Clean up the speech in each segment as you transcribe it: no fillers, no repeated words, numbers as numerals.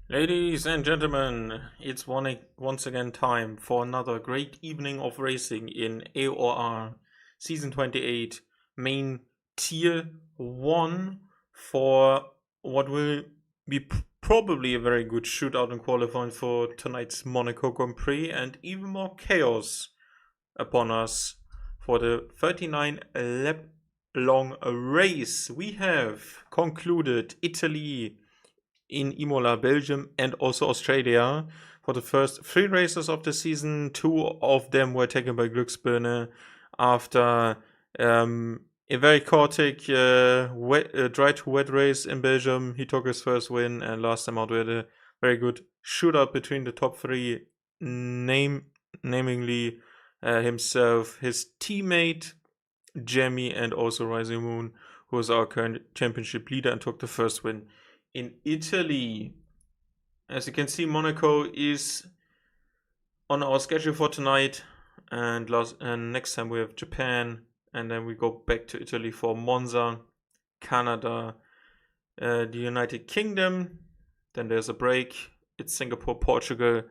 Ladies and gentlemen, it's once again time for another great evening of racing in AOR Season 28 Main Tier 1 for what will be probably a very good shootout in qualifying for tonight's Monaco Grand Prix and even more chaos upon us for the 39 lap long race. We have concluded Italy in Imola, Belgium, and also Australia for the first three races of the season. Two of them were taken by Glücksbirne after a very chaotic dry to wet race in Belgium. He took his first win, and last time out we had a very good shootout between the top three, namely himself, his teammate Jamie, and also Rising Moon, who is our current championship leader and took the first win in Italy. As you can see, Monaco is on our schedule for tonight, and next time we have Japan, and then we go back to Italy for Monza, Canada, the United Kingdom. Then there's a break. It's Singapore, Portugal.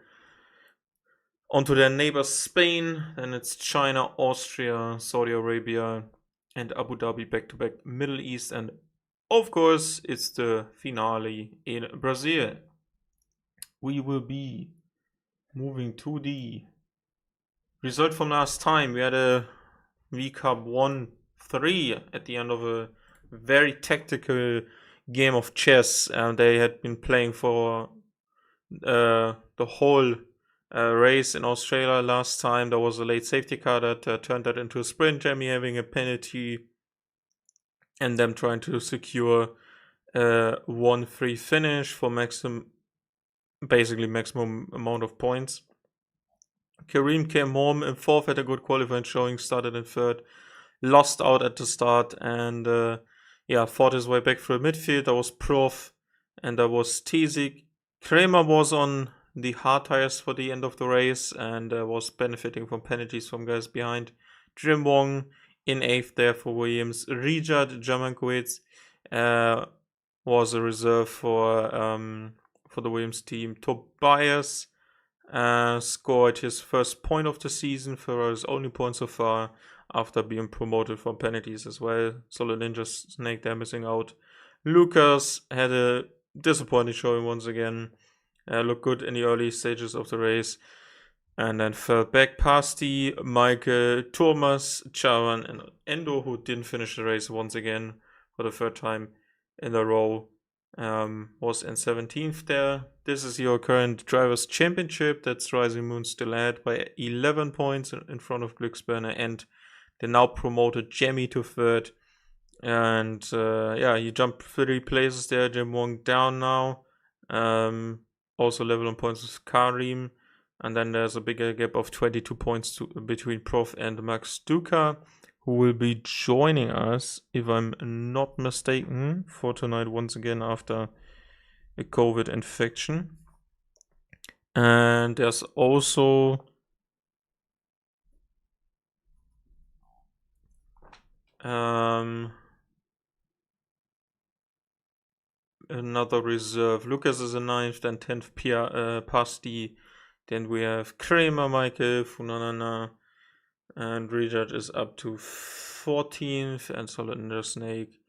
Onto their neighbors Spain. Then it's China, Austria, Saudi Arabia, and Abu Dhabi back to back. Middle East, and of course, it's the finale in Brazil. We will be moving to the result from last time. We had a V Cup 1-3 at the end of a very tactical game of chess. They had been playing for the whole race in Australia last time. There was a late safety car that turned that into a sprint. Jamie having a penalty and them trying to secure a 1-3 finish for maximum amount of points. Kareem came home in fourth, had a good qualifying showing, started in third, lost out at the start, and fought his way back through midfield. There was Prof and there was Tizik. Kramer was on the hard tires for the end of the race and was benefiting from penalties from guys behind. Jim Wong in 8th there for Williams. Rijad Jamankowicz was a reserve for the Williams team. Tobias scored his first point of the season for his only point so far after being promoted from penalties as well. Solid Ninja Snake there missing out. Lucas had a disappointing showing once again. Looked good in the early stages of the race, and then fell back past the Michael, Thomas, Charan, and Endo, who didn't finish the race once again for the third time in a row. Was in 17th there. This is your current Drivers' Championship. That's Rising Moon still ahead by 11 points in front of Glücksbirne and the now promoted Jamie to third. And you jump 3 places there. Jim Wong down now. Also level on points with Karim. And then there's a bigger gap of 22 points between Prof and Max Duca, who will be joining us, if I'm not mistaken, for tonight once again after a COVID infection. And there's also another reserve. Lucas is in 9th, then 10th Pasti. Then we have Kramer, Michael, Funanana, and Rijad is up to 14th, and Solid Ninja Snake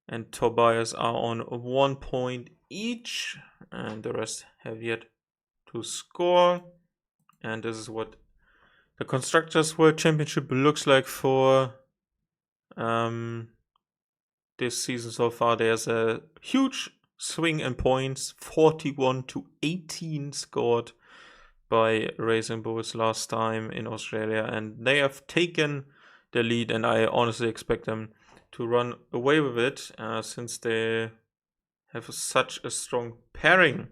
and Tobias are on 1 point each, and the rest have yet to score. And this is what the Constructors World Championship looks like for this season so far. There's a huge swing in points, 41-18 scored by Racing Bulls last time in Australia, and they have taken the lead, and I honestly expect them to run away with it since they have such a strong pairing.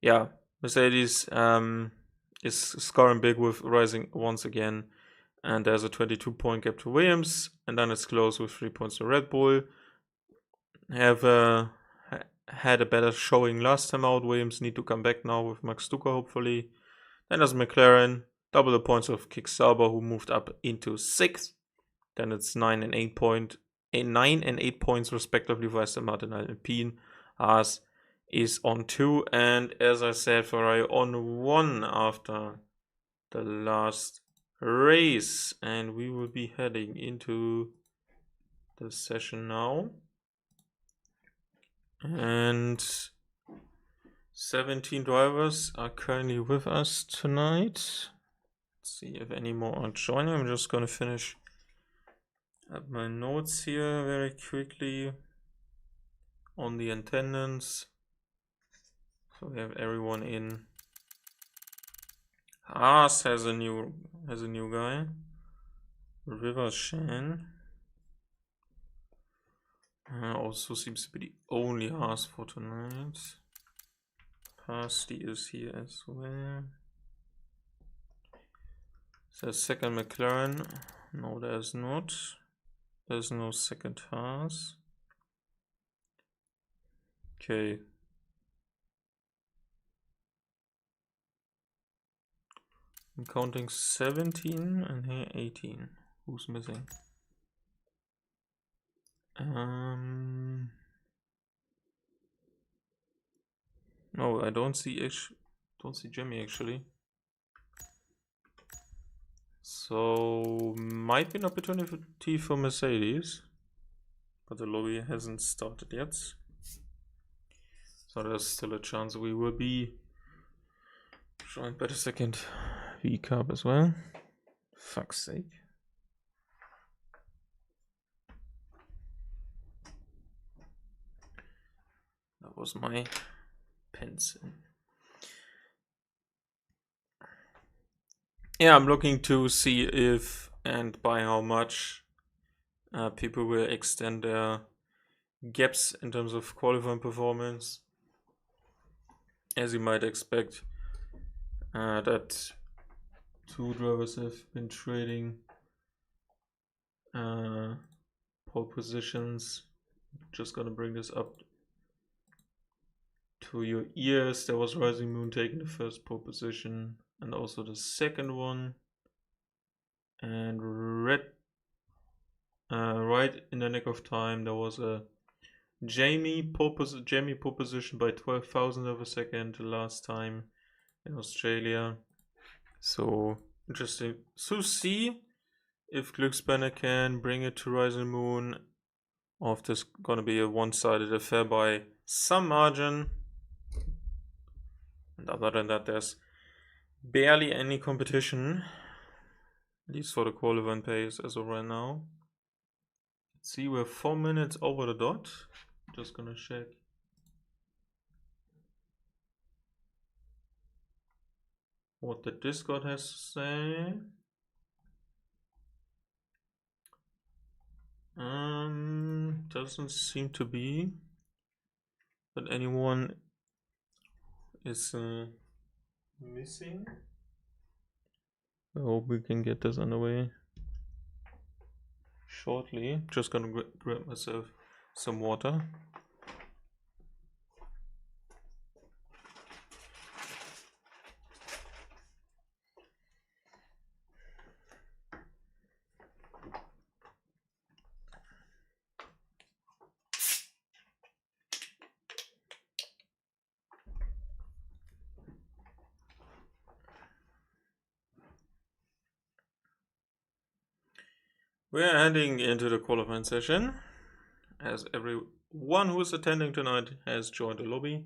Yeah, Mercedes is scoring big with Rising once again, and there's a 22 point gap to Williams, and then it's close with 3 points to Red Bull. Have had a better showing last time out. Williams need to come back now with Max Duca, hopefully. Then there's McLaren, double the points of Kick Sauber, who moved up into 6th. Then it's 9 and 8 points respectively for Aston Martin, Alpine, Haas, is on 2, and as I said, Ferrari on 1 after the last race, and we will be heading into the session now. And 17 drivers are currently with us tonight. Let's see if any more are joining. I'm just gonna finish up my notes here very quickly on the attendance. So we have everyone in. Haas has a new guy. River Shan. Also seems to be the only Haas for tonight. Pasty is here as well. There's second McLaren. No, there's not. There's no second Haas. Okay. I'm counting 17 and here 18. Who's missing? No, I don't see Jimmy actually. So might be an opportunity for Mercedes, but the lobby hasn't started yet. So there's still a chance we will be joined by the second V Cup as well. Fuck's sake. That was my pencil. Yeah, I'm looking to see if and by how much people will extend their gaps in terms of qualifying performance. As you might expect, that 2 drivers have been trading pole positions. Just gonna bring this up to your ears. There was Rising Moon taking the first pole position and also the second one, and right in the nick of time there was a Jamie pole position by 12,000 of a second last time in Australia. So interesting to see if Glücksbanner can bring it to Rising Moon, or if this gonna be a one-sided affair by some margin. And other than that, there's barely any competition, at least for the qualifying pace as of right now. Let's see, we're 4 minutes over the dot. Just gonna check what the Discord has to say. Doesn't seem to be that anyone is missing. I hope we can get this underway shortly. Just gonna grab myself some water. We're heading into the qualifying session, as everyone who is attending tonight has joined the lobby.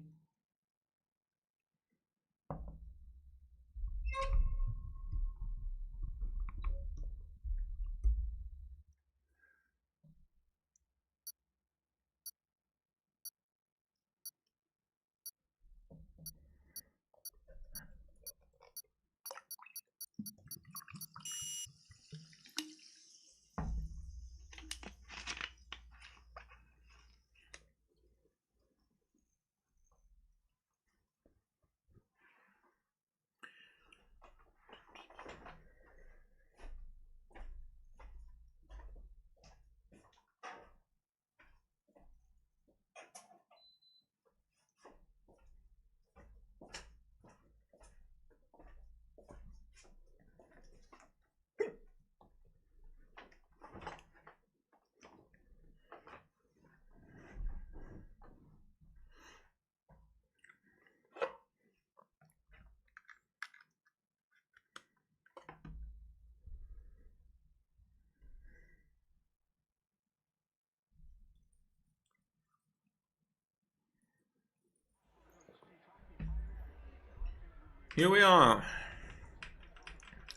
Here we are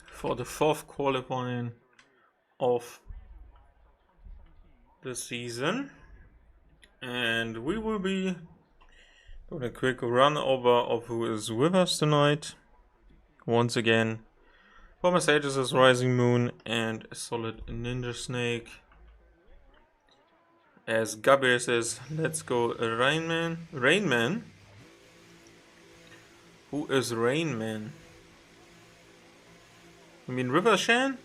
for the fourth qualifying of the season, and we will be doing a quick run over of who is with us tonight. Once again, for Mercedes is Rising Moon and Solid Ninja Snake. As Gabriel says, let's go Rainman. Rainman? Who is Rainman? You mean Rivershan?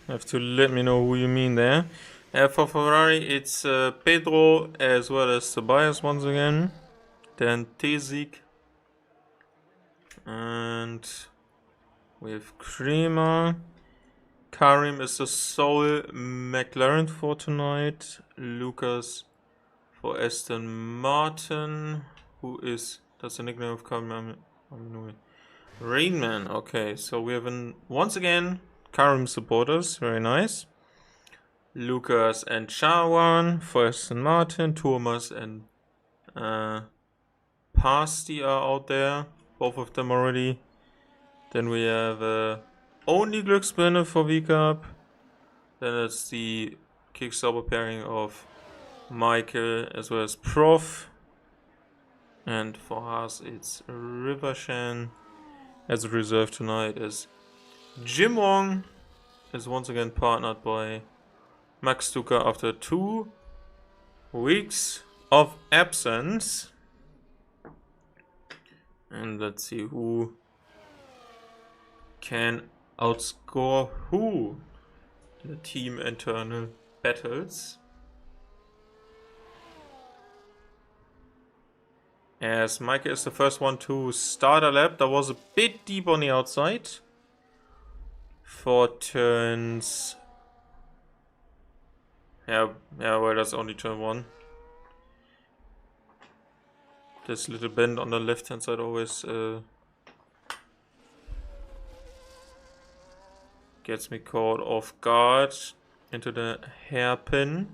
Have to let me know who you mean there. For Ferrari, it's Pedro as well as Tobias once again. Then Tezik. And we have Kremer. Karim is the sole McLaren for tonight. Lucas for Aston Martin. Who is... That's the nickname of Karim. Rainman. Okay, so we have once again Karim supporters. Very nice. Lucas and Chawan for Aston Martin. Thomas and Pasti are out there. Both of them already. Then we have only Glücksbirne for V-Cup. Then it's the Kickstarter pairing of Michael as well as Prof. And for Haas it's Rivershan. As a reserve tonight is Jim Wong. Is once again partnered by Max Stuka after 2 weeks of absence. And let's see who can outscore who in the team internal battles. As Micah is the first one to start a lap, that was a bit deep on the outside. 4 turns. Yeah, well, that's only turn 1. This little bend on the left hand side always gets me caught off guard into the hairpin.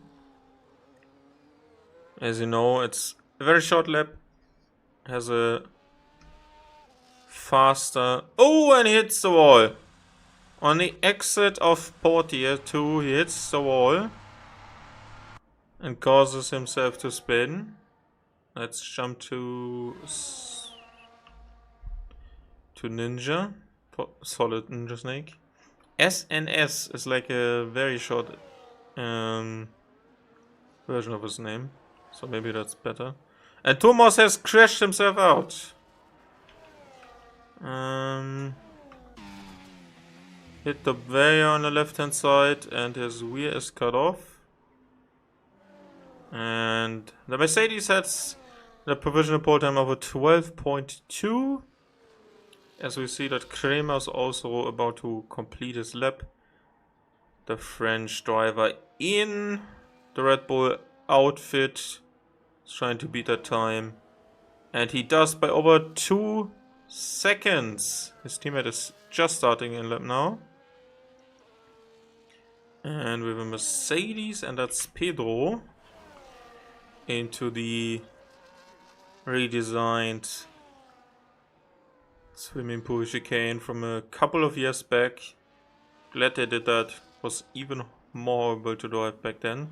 As you know, it's a very short lap. Has a faster... Oh, and he hits the wall. On the exit of Portier 2, he hits the wall. And causes himself to spin. Let's jump to Ninja. Solid Ninja Snake. SNS is like a very short version of his name. So maybe that's better. And Thomas has crashed himself out. Hit the barrier on the left hand side and his rear is cut off. And the Mercedes has the provisional pole time of a 12.2. As we see that Kremer is also about to complete his lap. The French driver in the Red Bull outfit. Trying to beat that time, and he does by over 2 seconds. His teammate is just starting in lap now, and we have a Mercedes, and that's Pedro into the redesigned swimming pool chicane from a couple of years back. Glad they did that. Was even more horrible to drive back then.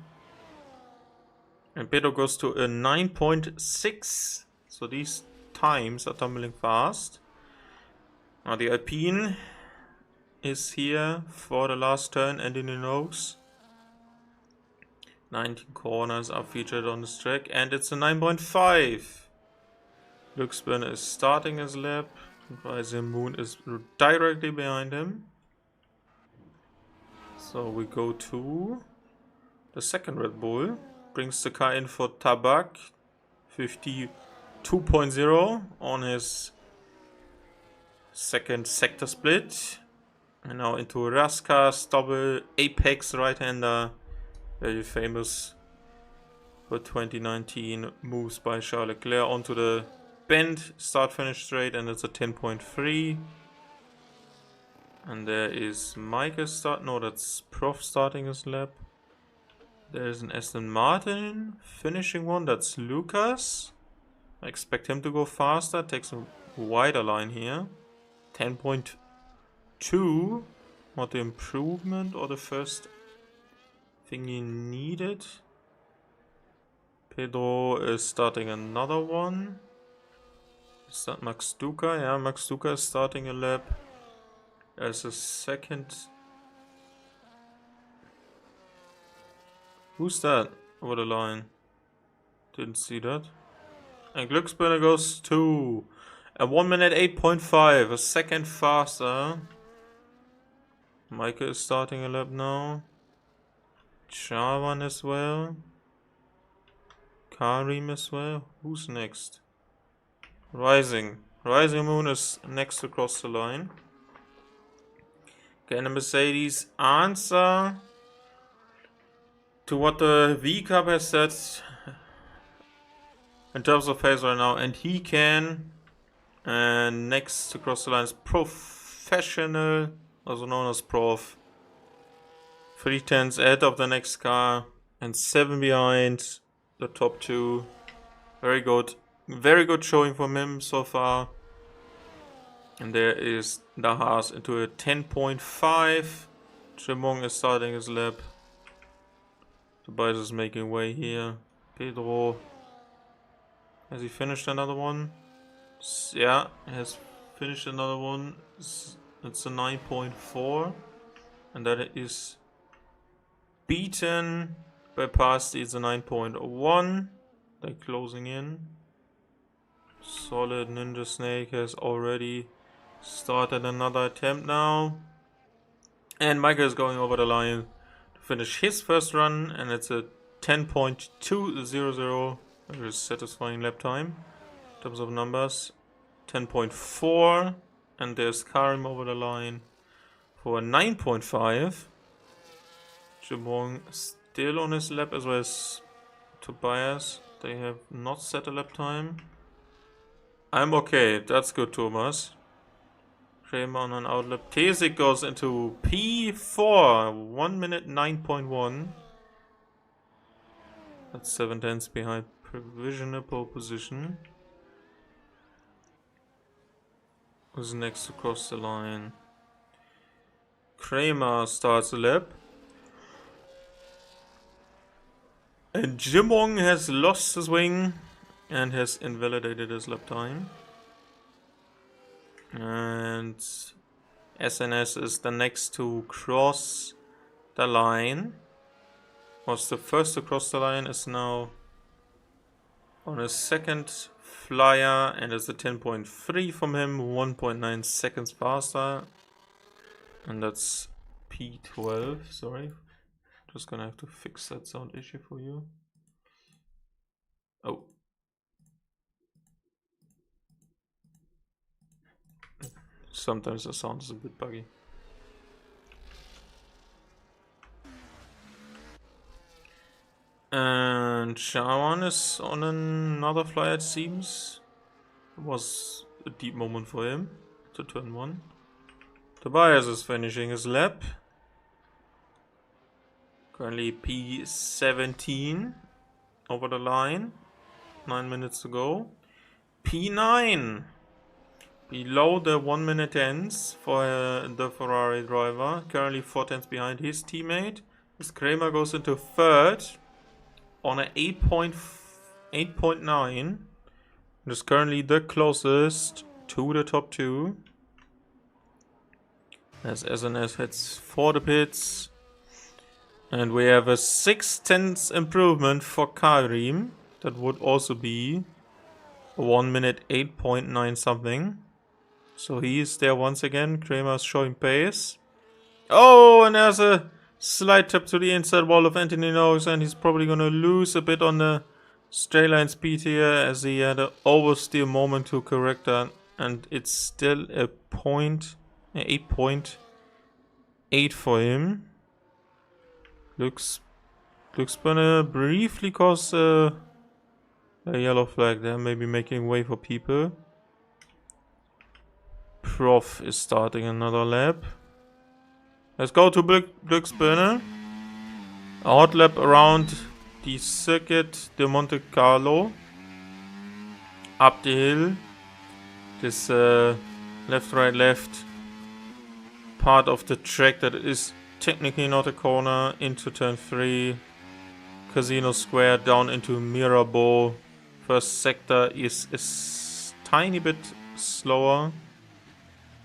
And Pedro goes to a 9.6. So these times are tumbling fast. Now the Alpine is here for the last turn and in the nose. 19 corners are featured on this track. And it's a 9.5. Glücksbirne is starting his lap. Rising Moon is directly behind him. So we go to the second Red Bull. Brings the car in for Tabak, 52.0 on his second sector split. And now into Raskas double Apex right-hander, very famous for 2019 moves by Charles Leclerc onto the bend, start-finish straight, and it's a 10.3. And there is Micah no, that's Prof starting his lap. There's an Aston Martin finishing one, that's Lucas. I expect him to go faster. Takes a wider line here. 10.2. Not the improvement or the first thing he needed. Pedro is starting another one. Is that Max Duca? Yeah, Max Duca is starting a lap. As a second. Who's that over the line? Didn't see that. And Glücksburner goes to a 1 minute 8.5, a second faster. Michael is starting a lap now. Charvan as well. Karim as well. Who's next? Rising. Rising Moon is next to cross the line. Can a Mercedes answer to what the V Cup has said in terms of pace right now? And he can. And next to cross the line is Professional, also known as Prof. 3/10 ahead of the next car and 7 behind the top 2. Very good. Very good showing from him so far. And there is the Haas into a 10.5. Chimong is starting his lap. Tobias is making way here. Pedro. Has he finished another one? Yeah, has finished another one. It's a 9.4. And that is beaten by Pasti. It's a 9.1. They're closing in. Solid Ninja Snake has already started another attempt now. And Michael is going over the line to finish his first run. And it's a 10.200. Very satisfying lap time in terms of numbers. 10.4. And there's Karim over the line for a 9.5. Jimong still on his lap as well as Tobias. They have not set a lap time. I'm okay. That's good, Thomas. Kramer on an outlap. Tesik goes into P4. 1 minute 9.1. That's 7/10 behind provisional pole position. Who's next to cross the line? Kramer starts the lap. And Jimong has lost his wing and has invalidated his lap time. And SNS is the next to cross the line. Was the first to cross the line, is now on his second flyer, and it's a 10.3 from him, 1.9 seconds faster. And that's P12, sorry. Just gonna have to fix that sound issue for you. Oh. Sometimes the sound is a bit buggy. And Shawan is on another fly, it seems. It was a deep moment for him to turn 1. Tobias is finishing his lap. Currently P17 over the line. 9 minutes to go. P9 below the 1 minute ends for the Ferrari driver. Currently 4/10 behind his teammate. As Kramer goes into third on a 8.9. It is currently the closest to the top 2. As SNS heads for the pits. And we have a 6/10 improvement for Karim. That would also be a 1 minute 8.9 something. So he is there once again. Kramer is showing pace. Oh, and there's a slight tap to the inside wall of Anthony Noakes, and he's probably going to lose a bit on the straight line speed here as he had an oversteer moment to correct that. And it's still a 8.8 for him. Looks gonna briefly cause a yellow flag there, maybe making way for people. Prof is starting another lap. Let's go to Glücksburner. A hot lap around the circuit de Monte Carlo. up the hill. This left, right, left part of the track that is technically not a corner into turn 3. Casino Square down into Mirabeau. First sector is a tiny bit slower.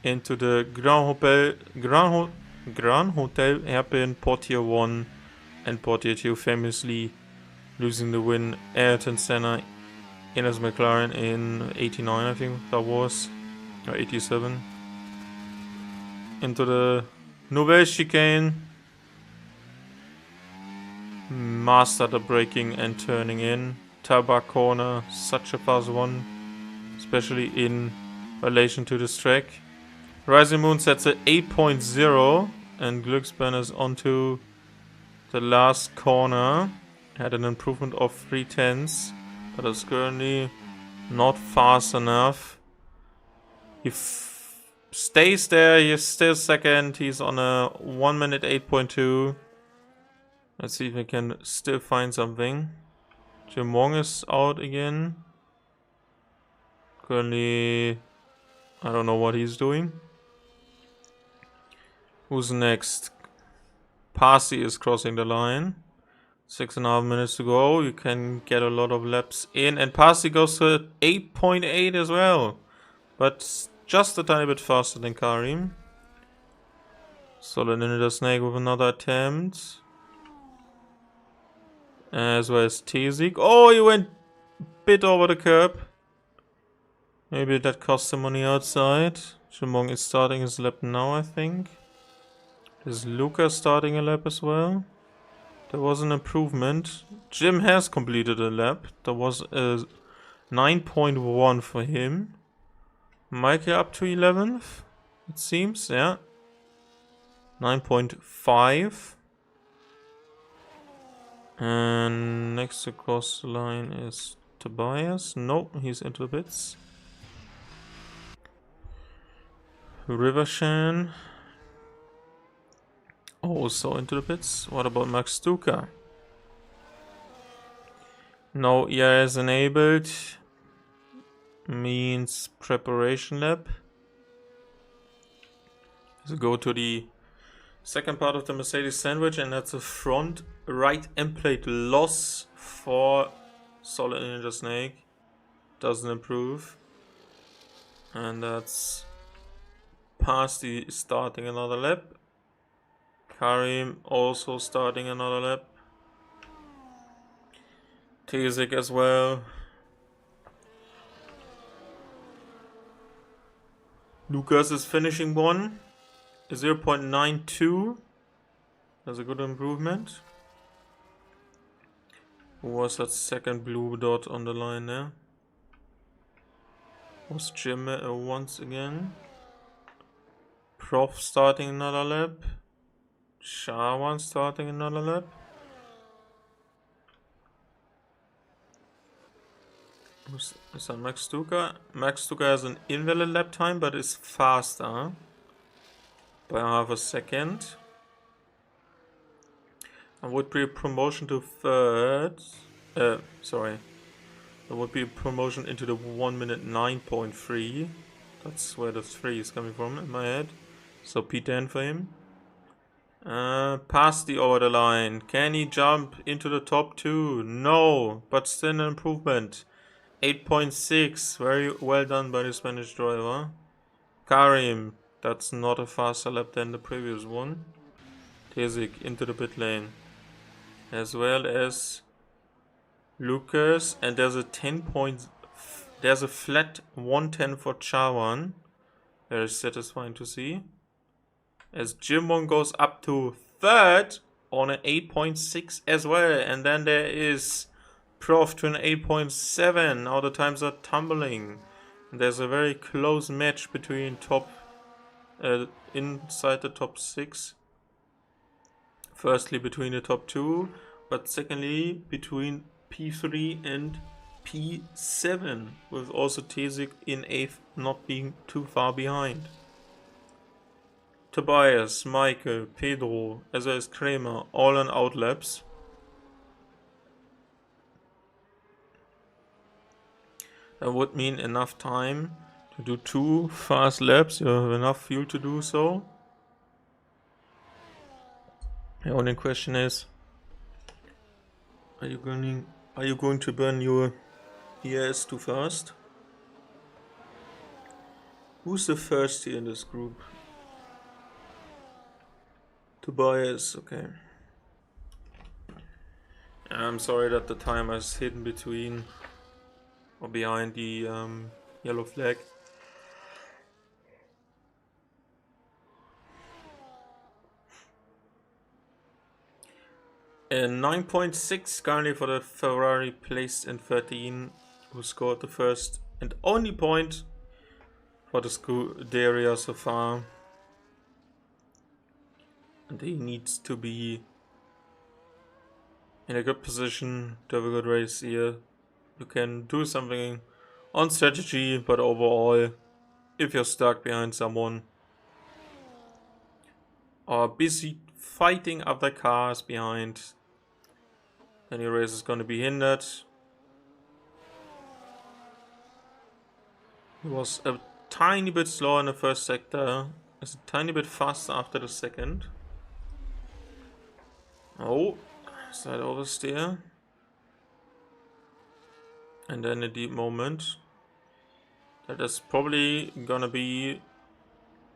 Into the Grand Hotel Hairpin, Portier 1 and Portier 2 famously losing the win. Ayrton Senna in his McLaren in 89, I think that was, or 87. Into the Nouvelle Chicane. Master the braking and turning in. Tabac corner, such a fast one, especially in relation to this track. Rising Moon sets at 8.0 and Glücksbahn is onto the last corner. Had an improvement of 3/10, but is currently not fast enough. He stays there, he's still second, he's on a 1 minute 8.2. Let's see if we can still find something. Jim Wong is out again. Currently, I don't know what he's doing. Who's next? Parsi is crossing the line. 6.5 minutes to go. You can get a lot of laps in. And Parsi goes to 8.8 as well. But just a tiny bit faster than Karim. Solid Ninja Snake with another attempt. As well as Tezik. Oh, he went a bit over the curb. Maybe that cost him on the outside. Chimong is starting his lap now, I think. Is Luca starting a lap as well? There was an improvement. Jim has completed a lap. There was a 9.1 for him. Michael up to 11th, it seems, yeah. 9.5. And next across the line is Tobias. Nope, he's into the pits. Rivershan. Also into the pits. What about Max Stuka? No ERS enabled. Means preparation lap. So go to the second part of the Mercedes sandwich, and that's a front right end plate loss for Solid Ninja Snake. Doesn't improve. And that's Parsi starting another lap. Karim also starting another lap. Tezik as well. Lucas is finishing one. 0.92. That's a good improvement. Who was that second blue dot on the line there? Was Jim once again. Prof starting another lap. Shawan starting another lap. Is that Max Stuka? Max Stuka has an invalid lap time, but is faster by half a second. And would be a promotion to third. Sorry. There would be a promotion into the 1 minute 9.3. That's where the 3 is coming from in my head. So P10 for him. Past the over the line. Can he jump into the top 2? No, but still an improvement. 8.6. Very well done by the Spanish driver. Karim. That's not a faster lap than the previous one. Tezik into the pit lane. As well as Lucas. And there's a 10 points. There's a flat 110 for Chawan. Very satisfying to see. As Jimbon goes up to third on an 8.6 as well. And then there is Prof to an 8.7. Now the times are tumbling. And there's a very close match between inside the top 6. Firstly between the top 2. But secondly between P3 and P7. With also Tezik in 8th not being too far behind. Tobias, Michael, Pedro, as well as Kramer, all on out laps. That would mean enough time to do 2 fast laps. You have enough fuel to do so. The only question is, are you going to burn your ES too fast? Who's the first here in this group? Tobias, okay. I'm sorry that the timer is hidden between or behind the yellow flag. And 9.6 currently for the Ferrari, placed in 13, who scored the first and only point for the Scuderia so far. And he needs to be in a good position to have a good race here. You can do something on strategy, but overall, if you're stuck behind someone or busy fighting other cars behind, then your race is going to be hindered. He was a tiny bit slower in the first sector, is a tiny bit faster after the second. Oh, side oversteer. And then a deep moment. That is probably gonna be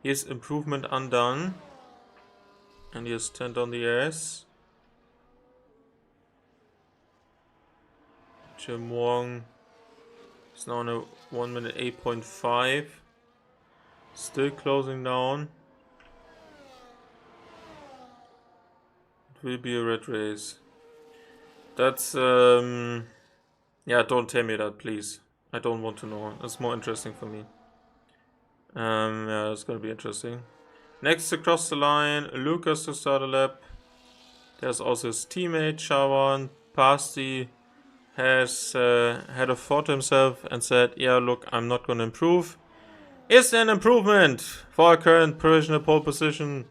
his improvement undone. And he has turned on the ass. Jim Wong is now on a 1 minute 8.5. Still closing down. It will be a red race. That's yeah, don't tell me that, please. I don't want to know. It's more interesting for me. Yeah, it's gonna be interesting. Next to cross the line, Lucas to start a lap. There's also his teammate, Shawan. Pasti has had a thought to himself and said, yeah, look, I'm not gonna improve. Is there an improvement for our current provisional pole position?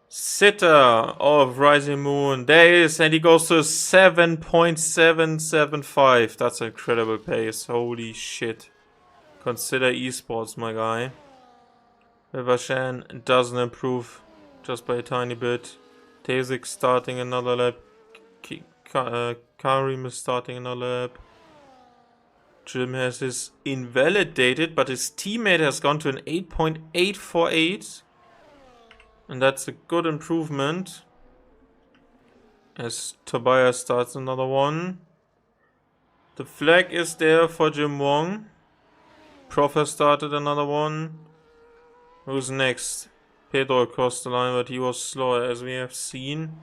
Sitter of Rising Moon. There is, and he goes to 7.775. That's an incredible pace. Holy shit. Consider esports, my guy. Vivashan doesn't improve just by a tiny bit. Tazik starting another lap. Karim is starting another lap. Jim has his invalidated, but his teammate has gone to an 8.848. And that's a good improvement. As Tobias starts another one. The flag is there for Jim Wong. Prof has started another one. Who's next? Pedro crossed the line, but he was slower, as we have seen.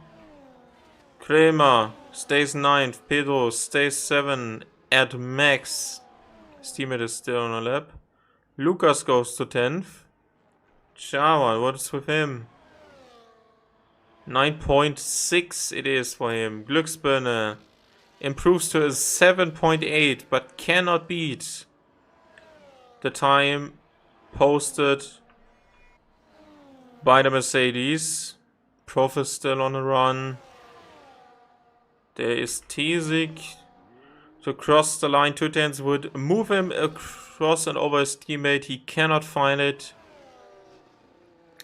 Kramer stays 9th. Pedro stays 7 at max. His teammate is still on a lap. Lucas goes to 10th. Java, what is with him? 9.6 it is for him. Glücksbirne improves to a 7.8, but cannot beat the time posted by the Mercedes. Prof is still on a run. There is Tizik to cross the line. 2 tenths would move him across and over his teammate. He cannot find it.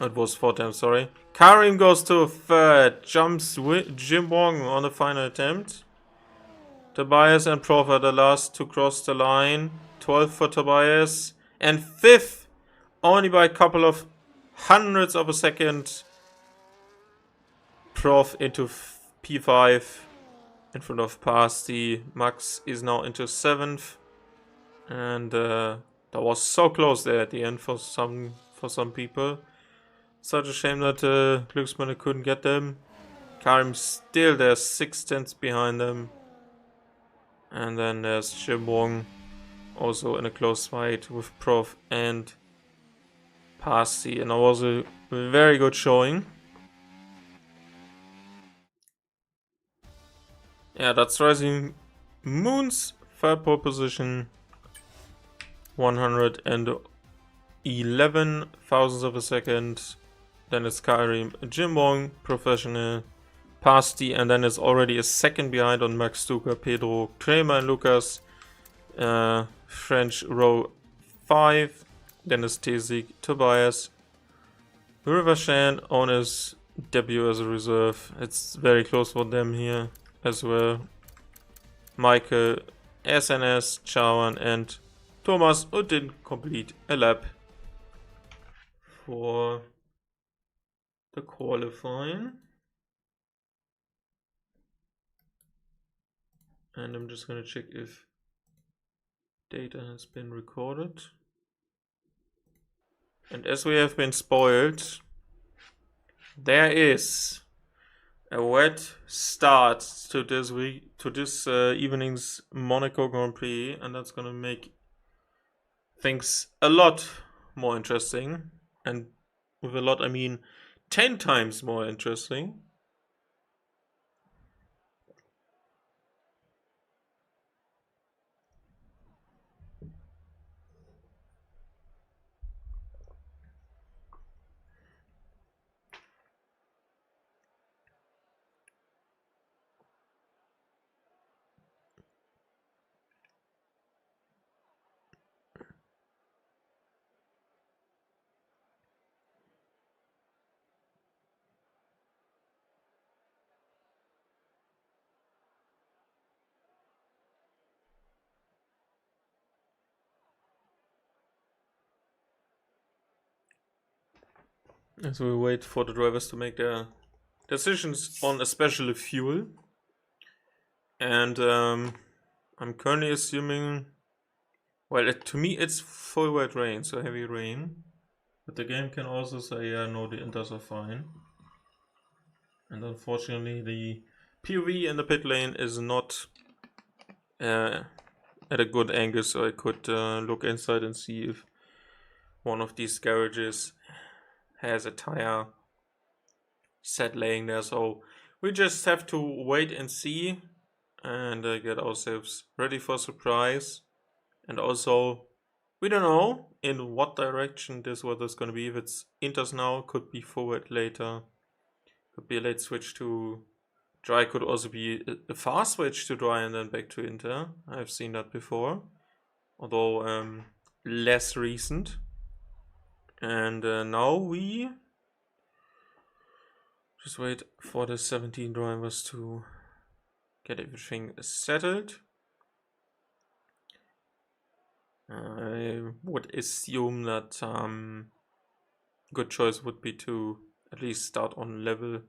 It was 4 tenths, sorry. Karim goes to 3rd. Jumps Jim Wong on the final attempt. Tobias and Prof are the last to cross the line. 12th for Tobias. And 5th, only by a couple of hundredths of a second. Prof into P5 in front of Pasti. Max is now into 7th. And that was so close there at the end for some people. Such a shame that Glücksmann couldn't get them. Karim still there, 6 tenths behind them. And then there's Jim Wong also in a close fight with Prof and Pasti. And that was a very good showing. Yeah, that's Rising Moon's 3rd pole position. 111 thousandths of a second. Then it's Karim, Jim Wong, professional, Pasti, and then it's already a second behind on Max Stuka, Pedro, Kramer, and Lucas. French row 5, Dennis Tesig, Tobias, Rivershan on his debut as a reserve. It's very close for them here as well. Michael, SNS, Chawan, and Thomas, who didn't complete a lap for the qualifying. And I'm just gonna check if data has been recorded. And as we have been spoiled, there is a wet start to this week, to this evening's Monaco Grand Prix, and that's gonna make things a lot more interesting. And with a lot, I mean 10 times more interesting. As we wait for the drivers to make their decisions on especially fuel. And I'm currently assuming, well, to me it's full wet rain, so heavy rain. But the game can also say, yeah, no, the inters are fine. And unfortunately, the POV in the pit lane is not at a good angle, so I could look inside and see if one of these garages has a tire set laying there. So we just have to wait and see and get ourselves ready for surprise. And also, we don't know in what direction this weather is going to be. If it's inters now, could be forward later. Could be a late switch to dry, could also be a fast switch to dry and then back to inter. I've seen that before, although less recent. And now we just wait for the 17 drivers to get everything settled. I would assume that good choice would be to at least start on level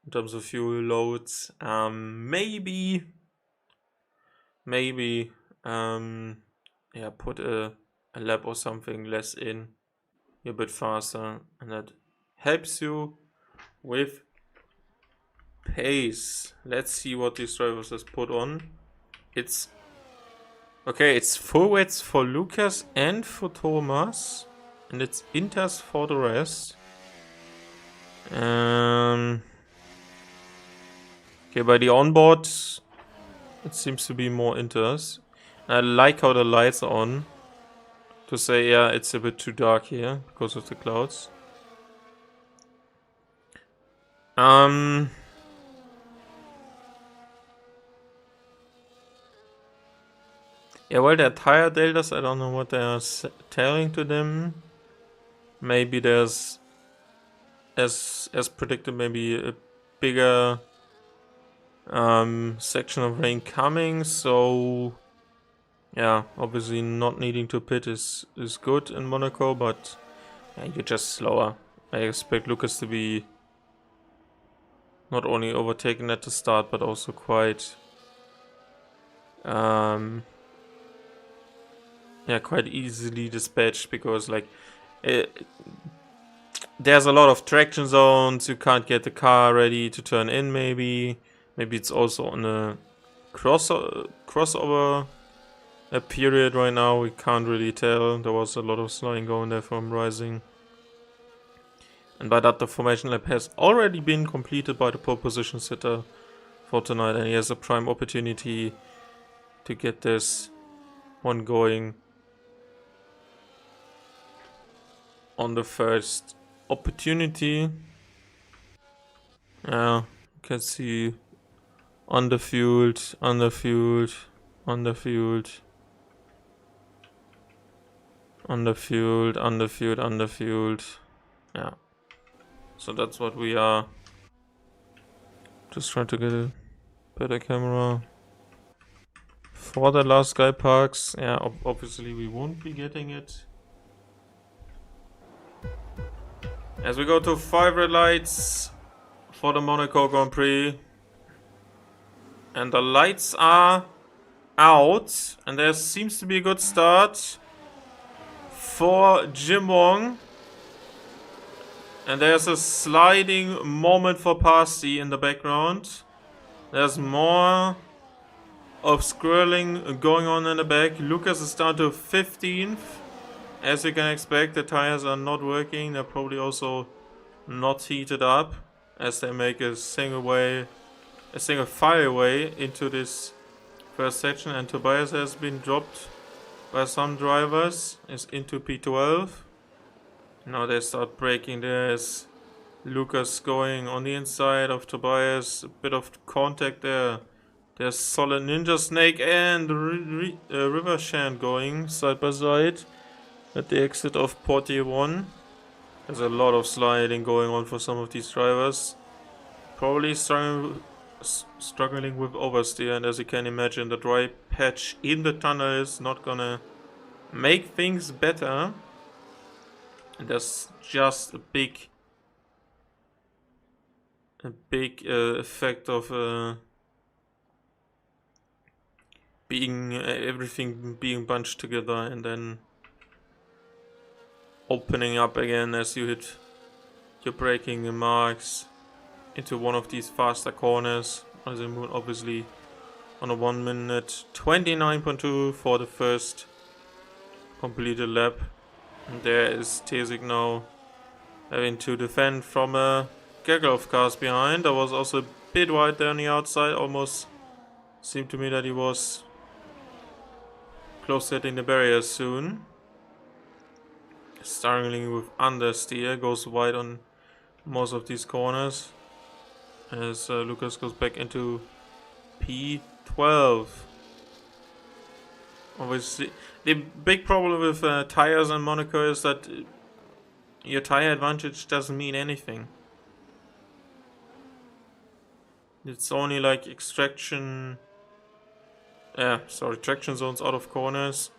in terms of fuel loads. Maybe yeah, put a lap or something less in, a bit faster, and that helps you with pace. Let's see what these drivers has put on. It's okay, it's full wets for Lucas and for Thomas, and it's inters for the rest. Okay, by the onboard, it seems to be more inters. I like how the lights are on, to say, yeah, it's a bit too dark here because of the clouds. Yeah, well, they're tire deltas. I don't know what they are telling to them. Maybe there's, as predicted, maybe a bigger section of rain coming. So yeah, obviously not needing to pit is good in Monaco, but yeah, you're just slower. I expect Lucas to be not only overtaken at the start, but also quite yeah, quite easily dispatched, because like there's a lot of traction zones. You can't get the car ready to turn in. Maybe it's also on a crossover a period right now. We can't really tell. There was a lot of slowing going there from Rising. And by that, the formation lap has already been completed by the pole position sitter for tonight, and he has a prime opportunity to get this one going on the first opportunity. Yeah, you can see underfueled, underfueled, underfueled. Underfueled, underfueled, underfueled. Yeah. So that's what we are. Just trying to get a better camera. For the last guy parks. Yeah, obviously we won't be getting it. As we go to 5 red lights for the Monaco Grand Prix. And the lights are out. And there seems to be a good start for Jim Wong. And there's a sliding moment for Pasti in the background. There's more of scrolling going on in the back. Lucas is down to 15th. As you can expect, the tires are not working. They're probably also not heated up, as they make a single fire way into this first section. And Tobias has been dropped by some drivers. Is into P12. Now they start braking. There's Lucas going on the inside of Tobias. A bit of contact there. There's Solid Ninja Snake and River Shan going side by side at the exit of Portier 1. There's a lot of sliding going on for some of these drivers. Probably struggling with oversteer, and as you can imagine, the dry patch in the tunnel is not gonna make things better. And there's just a big effect of everything being bunched together and then opening up again as you hit your braking marks into one of these faster corners. Azimut obviously on a 1 minute 29.2 for the first completed lap. And there is Tesik now having to defend from a gaggle of cars behind. That was also a bit wide there on the outside. Almost seemed to me that he was close to hitting the barrier soon. Starting with understeer, goes wide on most of these corners as Lucas goes back into P12. Obviously, the big problem with tires in Monaco is that your tire advantage doesn't mean anything. It's only like traction zones out of corners.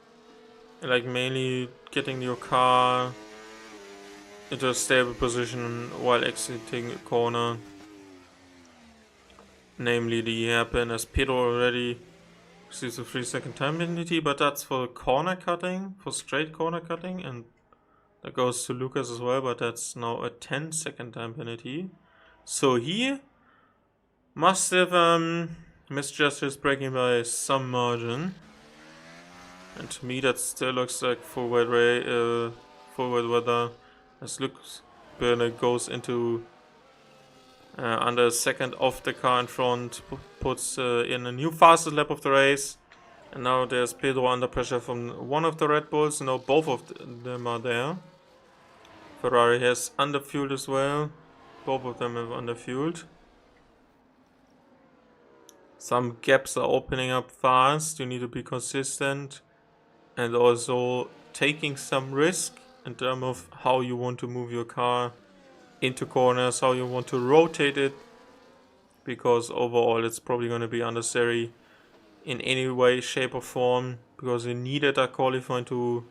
Like mainly getting your car into a stable position while exiting a corner. Namely the hairpin, as Pedro already receives a 3-second time penalty, but that's for corner cutting, for straight corner cutting, and that goes to Lucas as well, but that's now a 10-second time penalty. So he must have misjudged his braking by some margin. And to me that still looks like full wet weather, as Lucas Bernard goes into under a second off the car in front, puts in a new fastest lap of the race. And now there's Pedro under pressure from one of the Red Bulls. Now both of them are there. Ferrari has underfueled as well. Both of them have underfueled. Some gaps are opening up fast. You need to be consistent. And also taking some risk in terms of how you want to move your car into corners, how you want to rotate it, because overall it's probably going to be unnecessary in any way, shape or form, because you needed that qualifying to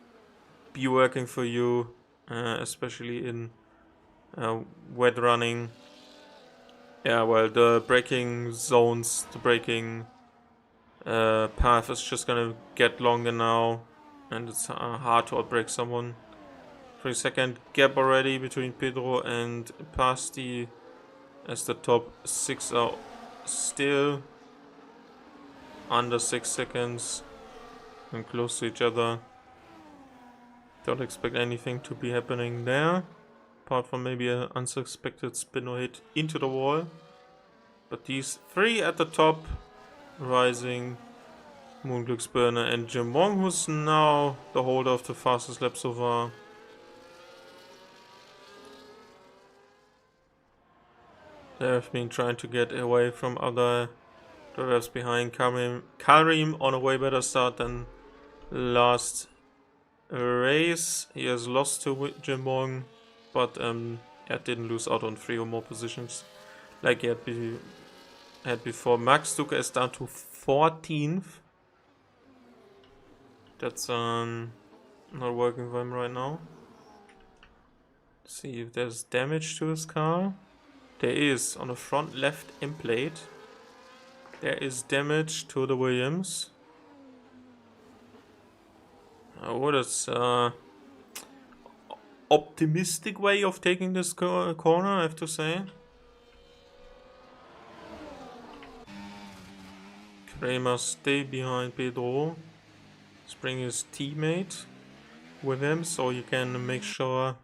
be working for you, especially in wet running. Yeah, well, the braking zones, the braking path is just going to get longer now, and it's hard to outbrake someone. 3-second gap already between Pedro and Pasti, as the top 6 are still under 6 seconds and close to each other. Don't expect anything to be happening there, apart from maybe an unsuspected spin or hit into the wall. But these 3 at the top, rising, Moonglücksburner and Jim Wong, who's now the holder of the fastest lap so far. They have been trying to get away from other drivers behind. Karim on a way better start than last race. He has lost to Jim Wong, but didn't lose out on 3 or more positions like he had before. Max Stuka is down to 14th. That's not working for him right now. Let's see if there's damage to his car. There is on the front left end plate. There is damage to the Williams. What is optimistic way of taking this corner, I have to say. Kramer stay behind Pedro. Let's bring his teammate with him so you can make sure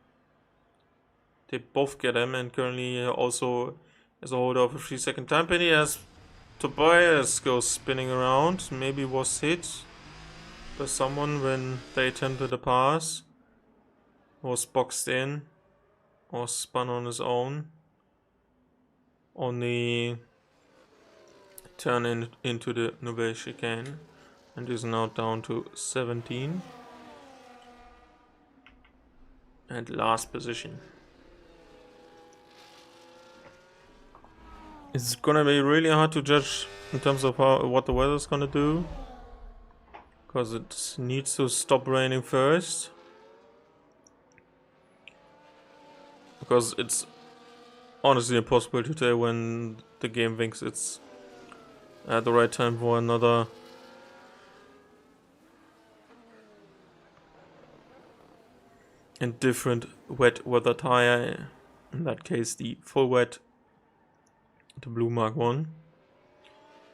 they both get him, and currently also as a holder of a 3-second time penalty as Tobias goes spinning around. Maybe was hit by someone when they attempted a pass. Was boxed in or spun on his own on the turn into the Nouvelle chicane, and is now down to 17 and last position. It's gonna be really hard to judge in terms of what the weather's gonna do, because it needs to stop raining first. Because it's honestly impossible to tell when the game thinks it's at the right time for another and different wet weather tire. In that case, the full wet, the Blue Mark 1.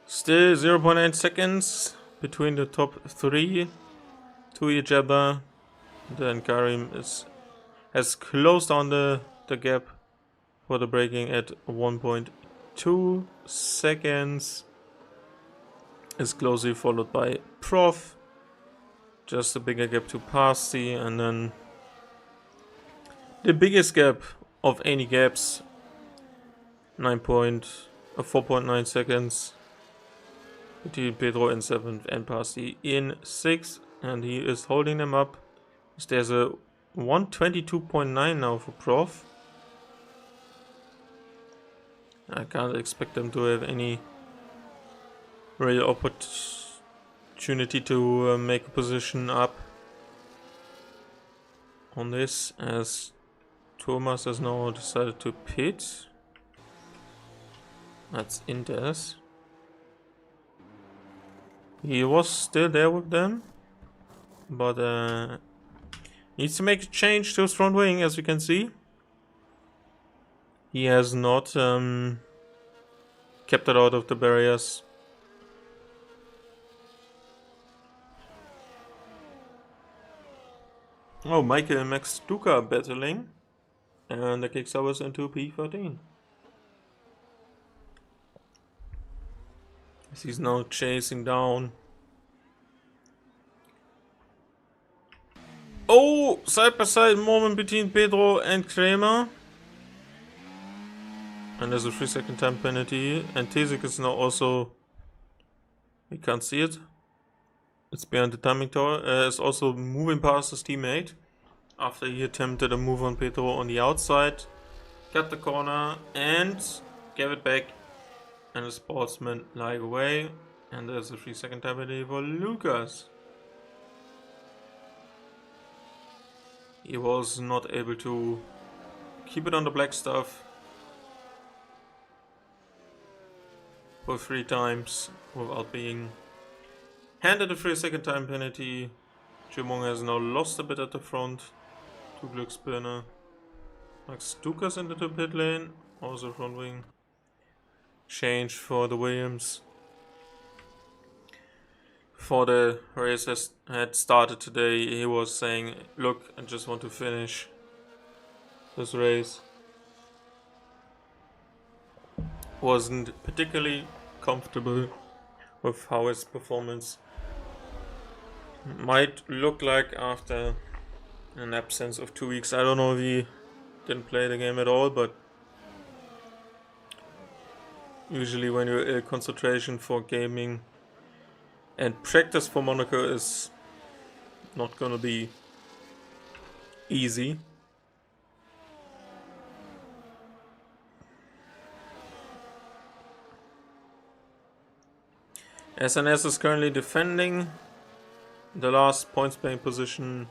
Still 0.8 seconds between the top 3 to each other. Then Karim has closed on the gap for the braking at 1.2 seconds. Is closely followed by Prof. Just a bigger gap to Parsi, and then the biggest gap of any gaps, 4.9 seconds between Pedro in 7th and Parsi in 6th, and he is holding them up. There's a 122.9 now for Prof. I can't expect them to have any real opportunity to make a position up on this, as Thomas has now decided to pit. That's Indes. He was still there with them, but needs to make a change to his front wing, as you can see. He has not kept it out of the barriers. Oh, Michael and Max Stuka are battling, and that kicks us into P13. As he's now chasing down. Oh, side by side moment between Pedro and Kramer. And there's a 3-second time penalty. And Tesik is now also, we can't see it. It's behind the timing tower. Is also moving past his teammate after he attempted a move on Pedro on the outside. Cut the corner and gave it back. And the sportsman lied away. And there's a 3-second time penalty for Lucas. He was not able to keep it on the black stuff for 3 times without being handed a 3-second time penalty. Jimong has now lost a bit at the front to Glücksbirne. Max Dukas into the pit lane, also front wing. Change for the Williams. Before the race had started today, he was saying, look, I just want to finish this race. Wasn't particularly comfortable with how his performance might look like after an absence of 2 weeks. I don't know if he didn't play the game at all, but usually when you're ill, concentration for gaming and practice for Monaco is not gonna be easy. SNS is currently defending the last points playing position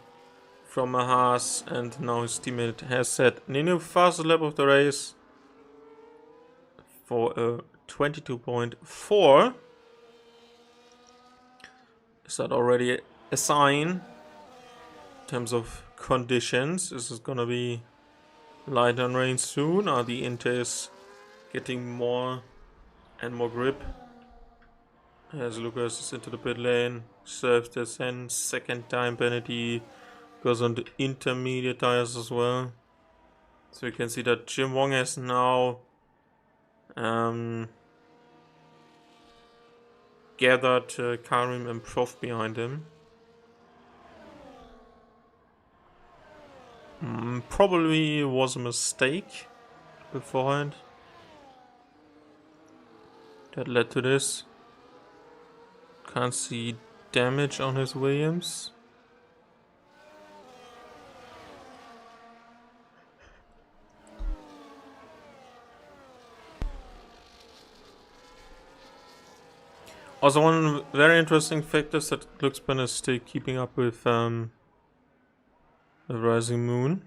from a Haas, and now his teammate has set the new fastest lap of the race for a 22.4. Is that already a sign in terms of conditions? Is it gonna be light and rain soon? Are the Inters getting more and more grip? As Lucas is into the pit lane, serves the second time penalty, goes on the intermediate tires as well. So you can see that Jim Wong has now gathered Karim and Prof behind him. Probably was a mistake beforehand that led to this. Can't see damage on his Williams. Also, one very interesting fact is that Glücksburn is still keeping up with the Rising Moon.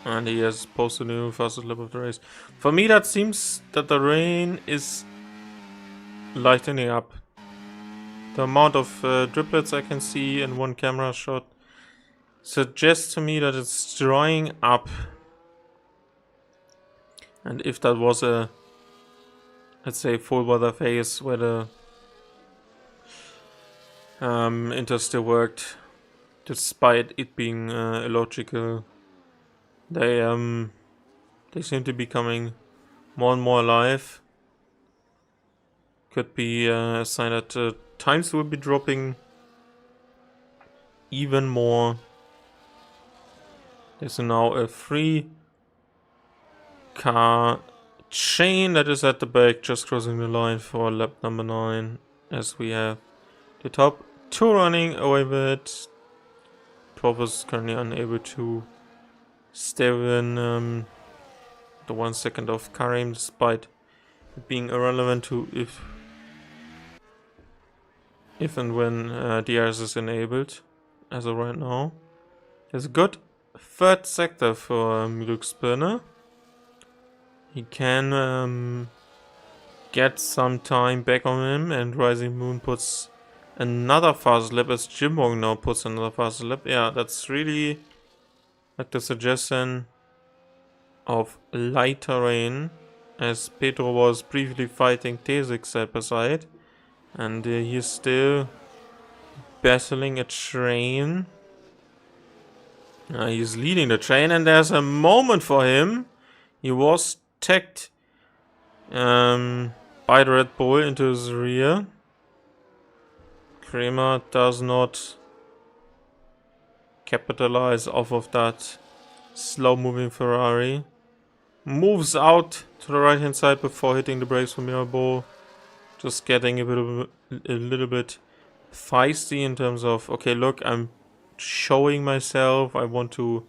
And he has posted a new fastest lap of the race. For me, that seems that the rain is lightening up. The amount of driplets I can see in one camera shot suggests to me that it's drying up. And if that was a, let's say, full weather phase where the Inter still worked, despite it being illogical, they seem to be becoming more and more alive. Could be a sign that times will be dropping even more. There's now a 3-car chain that is at the back, just crossing the line for lap number 9, as we have the top 2 running away with it. Prof is currently unable to stay within the 1 second of Karim, despite it being irrelevant to if and when DRS is enabled, as of right now. There's a good 3rd sector for Glücksburner. He can get some time back on him, and Rising Moon puts another fast lap, as Jim Wong now puts another fast lap. Yeah, that's really like the suggestion of lighter rain, as Pedro was briefly fighting Tesik side by side, and he's still battling a train. He's leading the train, and there's a moment for him. He was tagged by the Red Bull into his rear. Kramer does not capitalize off of that slow moving Ferrari. Moves out to the right hand side before hitting the brakes for Mirabeau. Just getting a little bit feisty in terms of, okay, look, I'm showing myself, I want to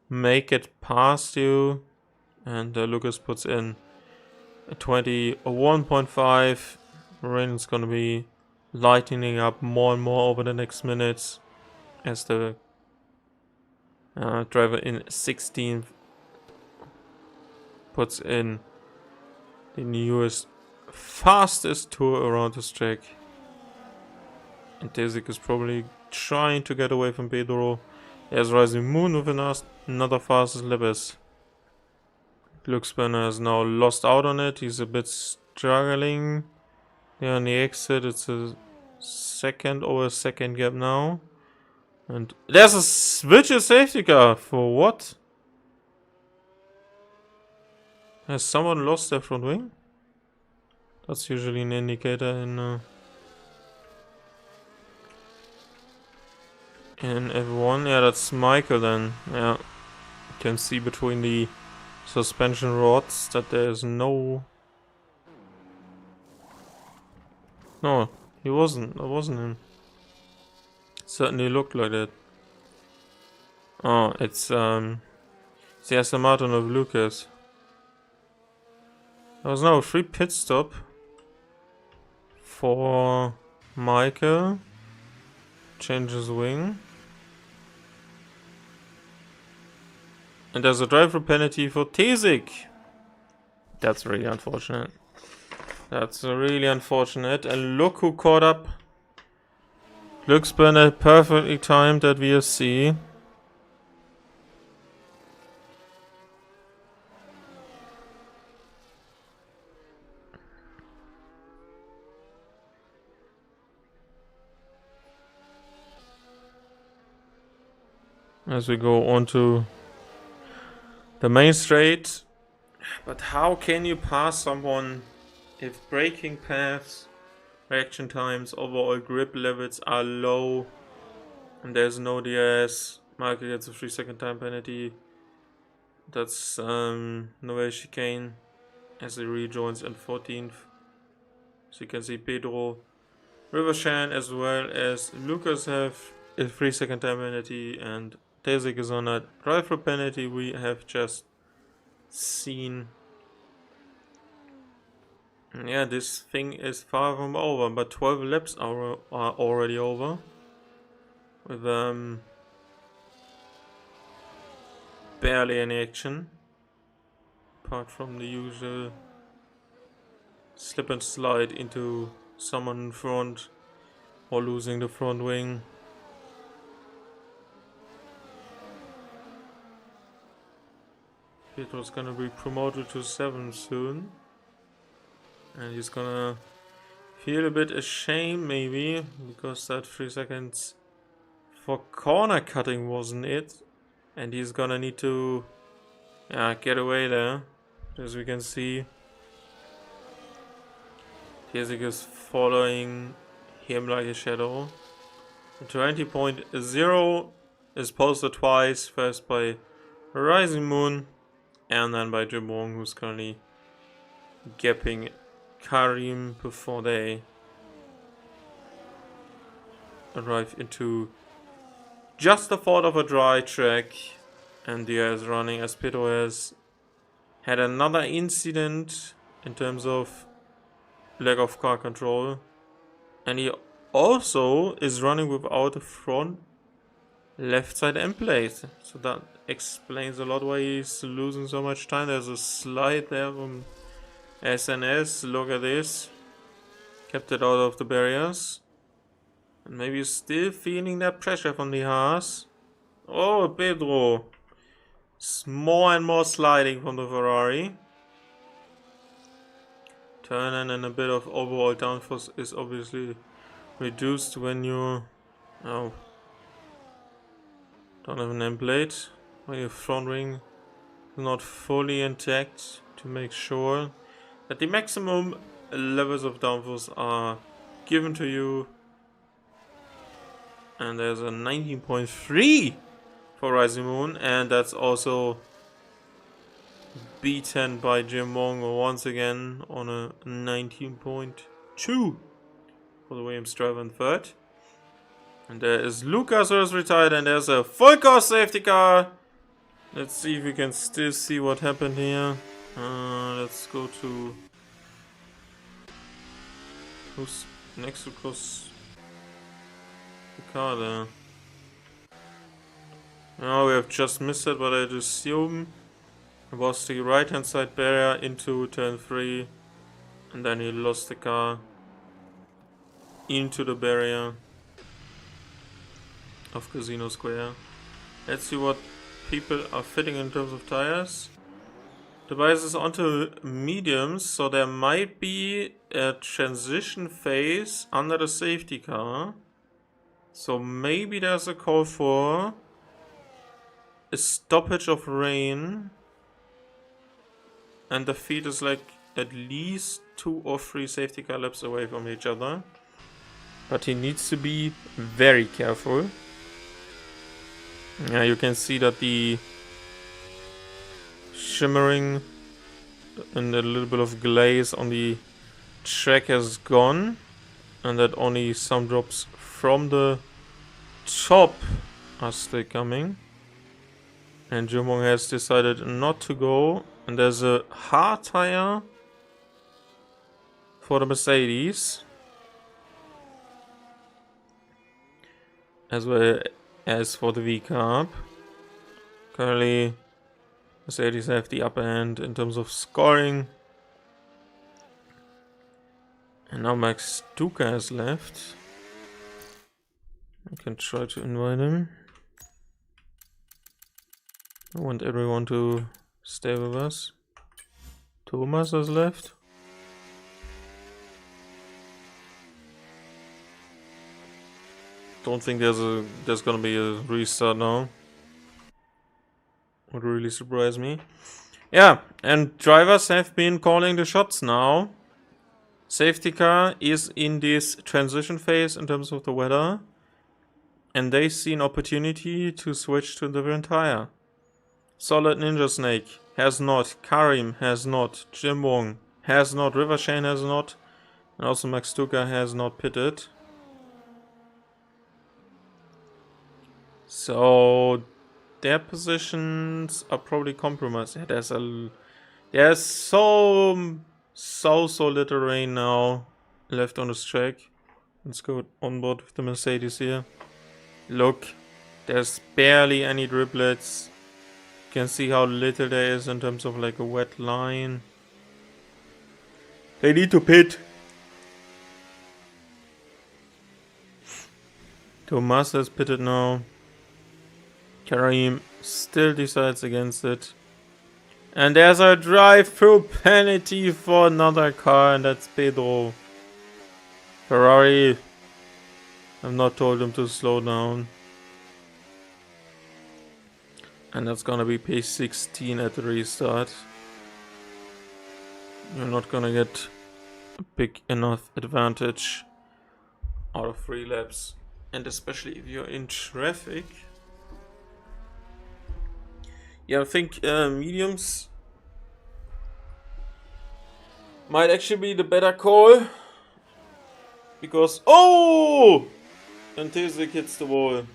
make it past you. And Lucas puts in a 21.5. Rain is going to be lightening up more and more over the next minutes, as the driver in 16th puts in the newest, fastest tour around this track. And Tesik is probably trying to get away from Pedro. There's Rising Moon with another fastest lap, as Glücksburner has now lost out on it. He's a bit struggling there on the exit. It's a second gap now. And there's a switch safety car. For what? Has someone lost their front wing? That's usually an indicator in F1. Yeah, that's Michael then. Yeah. You can see between the suspension rods that there's no... No, he wasn't. That wasn't him. Certainly looked like it. Oh, it's the Aston Martin of Lucas. There was now a free pit stop for Michael. Changes wing. And there's a driver penalty for Tesik. That's really unfortunate. That's really unfortunate. And look who caught up. Looks been perfectly timed at VSC. As we go on to the main straight. But how can you pass someone if braking paths, reaction times, overall grip levels are low and there's no DRS? Michael gets a 3-second time penalty. That's no way chicane as he rejoins in 14th. So you can see Pedro, Rivershan as well as Lucas have a 3-second time penalty, and Tesik is on a driver penalty we have just seen. Yeah, this thing is far from over, but 12 laps are already over. With barely any action. Apart from the usual slip and slide into someone in front or losing the front wing. Pedro's gonna be promoted to 7 soon. And he's gonna feel a bit ashamed maybe, because that 3 seconds for corner cutting wasn't it. And he's gonna need to get away there. As we can see, Tesik is following him like a shadow. 20.0 is posted twice, first by Rising Moon and then by Jim Wong, who's currently gapping Karim before they arrive into just the thought of a dry track. And Dia is running as Pedro has had another incident in terms of lack of car control, and he also is running without a front left side end plate, so that explains a lot why he's losing so much time. There's a slide there from SNS. Look at this, kept it out of the barriers, and maybe he's still feeling that pressure from the Haas. Oh, Pedro, more and more sliding from the Ferrari. Turn and a bit of overall downforce is obviously reduced when you don't have an end plate, when your front wing is not fully intact, to make sure that the maximum levels of downforce are given to you. And there's a 19.3 for Rising Moon, and that's also beaten by Jim Wong once again on a 19.2 for the Williams driver in third. And there is Lucas, who is retired, and there's a full course safety car. Let's see if we can still see what happened here. Let's go to who's next to cross the car there. Now we have just missed it, but I'd assume it was the right hand side barrier into turn 3, and then he lost the car into the barrier of Casino Square. Let's see what people are fitting in terms of tires. Device is onto mediums, so there might be a transition phase under the safety car. So maybe there's a call for a stoppage of rain, and the feed is like at least 2 or 3 safety car laps away from each other. But he needs to be very careful. Yeah, you can see that the shimmering and a little bit of glaze on the track has gone, and that only some drops from the top are still coming. And Jumong has decided not to go. And there's a hard tire for the Mercedes. As well as for the V-Carb. Currently, Mercedes have the upper hand in terms of scoring. And now Max Duca has left. I can try to invite him. I want everyone to stay with us. Thomas has left. Don't think there's gonna be a restart now. Would really surprise me. Yeah, and drivers have been calling the shots now. Safety car is in this transition phase in terms of the weather. And they see an opportunity to switch to a different tire. Solid Ninja Snake has not. Karim has not. Jim Wong has not. River Shane has not. And also Max Duca has not pitted. So their positions are probably compromised. Yeah, there's so little rain now left on this track. Let's go on board with the Mercedes here. Look, there's barely any driblets. You can see how little there is in terms of like a wet line. They need to pit. Thomas has pitted now. Karim still decides against it. And there's a drive-through penalty for another car, and that's Pedro. Ferrari. I've not told him to slow down. And that's gonna be pace 16 at the restart. You're not gonna get a big enough advantage out of 3 laps. And especially if you're in traffic. Yeah, I think mediums might actually be the better call. Because, oh! And Tesek hits the wall.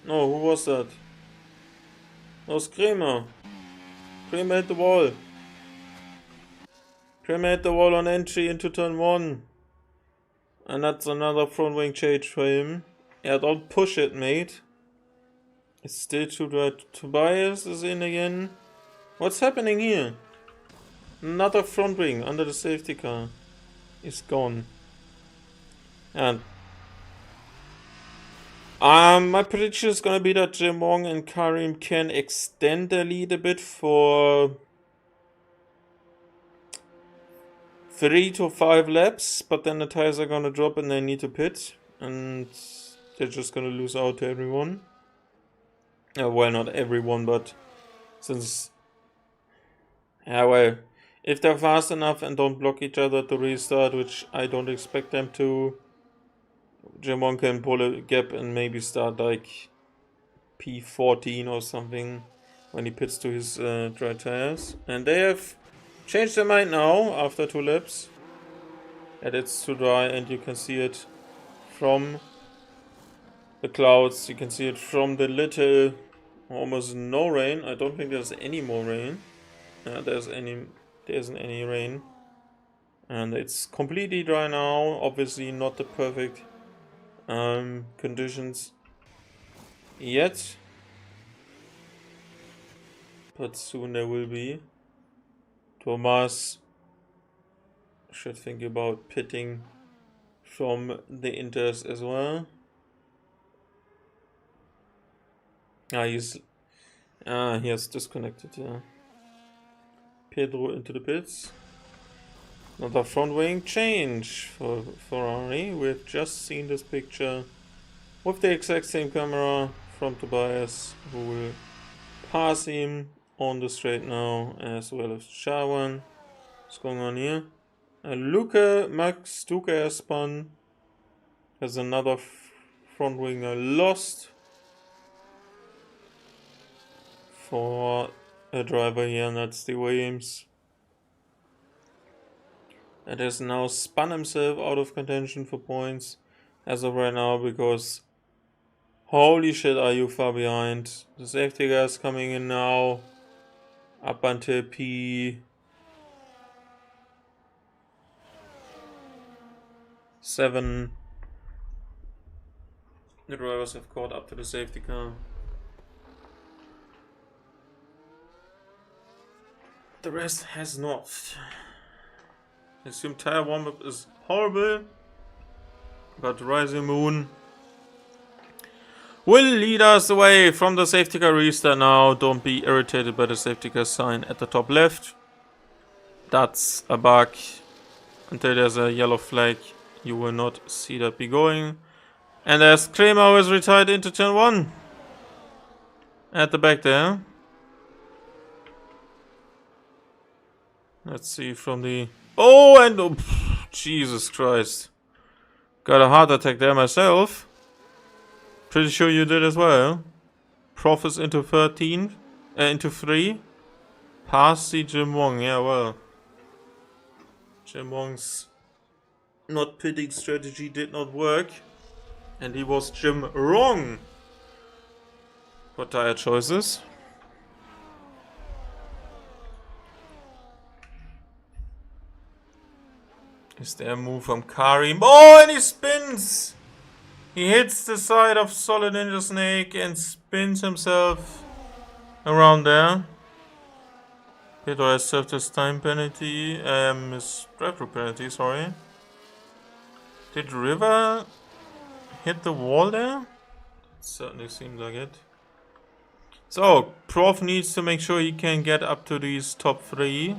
No, who was that? That was Kramer. Kramer hit the wall. Kramer hit the wall on entry into turn 1. And that's another front wing change for him. Yeah, don't push it, mate. It's still too dry. Tobias is in again. What's happening here? Another front wing under the safety car is gone. And my prediction is gonna be that Jim Wong and Karim can extend their lead a bit for 3 to 5 laps, but then the tires are gonna drop and they need to pit, and they're just gonna lose out to everyone. Well, not everyone, but since... Yeah, well, if they're fast enough and don't block each other to restart, which I don't expect them to, Jimon can pull a gap and maybe start like P14 or something when he pits to his dry tires. And they have changed their mind now after 2 laps. And it's too dry, and you can see it from the clouds. You can see it from the little, almost no rain. I don't think there's any more rain. There isn't any rain. And it's completely dry now. Obviously not the perfect conditions yet, but soon there will be. Thomas should think about pitting from the Inters as well. He has disconnected, yeah. Pedro into the pits. Another front wing change for Ferrari. We've just seen this picture with the exact same camera from Tobias, who will pass him on the straight now, as well as Shawan. What's going on here? Max Duca has spun. Has another front winger lost for a driver here, and that's the Williams. That has now spun himself out of contention for points as of right now, because Holy shit, are you far behind? The safety car is coming in now. Up until P7. The drivers have caught up to the safety car. The rest has not. I assume tire warm-up is horrible, but Rising Moon will lead us away from the safety car restart now. Don't be irritated by the safety car sign at the top left. That's a bug. Until there's a yellow flag, you will not see that be going. And as Kramer is retired into turn 1. At the back there. Let's see from the... Oh, and... Oh, Jesus Christ. Got a heart attack there myself. Pretty sure you did as well. Prof is into 13. Into 3. Past the Jim Wong. Yeah, well. Jim Wong's not pitting strategy did not work. And he was Jim wrong for tire choices. Is there a move from Karim? Oh, and he spins! He hits the side of Solid Ninja Snake and spins himself around there. Pedro has served his time penalty. His drive-through penalty, sorry. Did River hit the wall there? It certainly seemed like it. So, Prof needs to make sure he can get up to these top 3.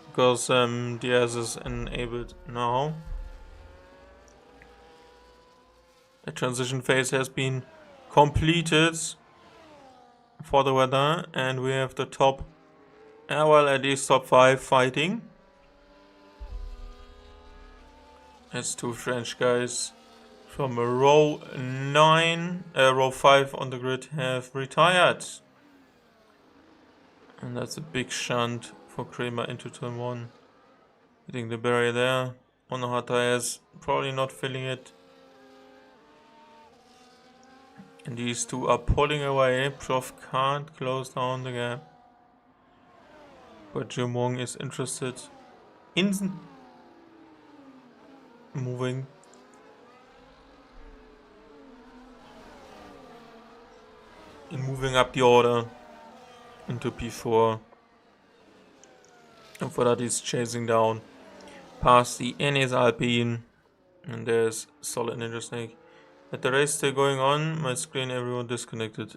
Because Diaz is enabled now. The transition phase has been completed for the weather. And we have the top, well, at least top 5 fighting. As 2 French guys from row 5 on the grid have retired. And that's a big shunt for Kramer into turn 1. Hitting the barrier there on the hard tires, probably not filling it. And these 2 are pulling away. Prof can't close down the gap. But Jim Wong is interested in moving. In moving up the order into P4. And for that he's chasing down past the NS Alpine. And there's Solid Ninja Snake. At the race still going on, my screen everyone disconnected.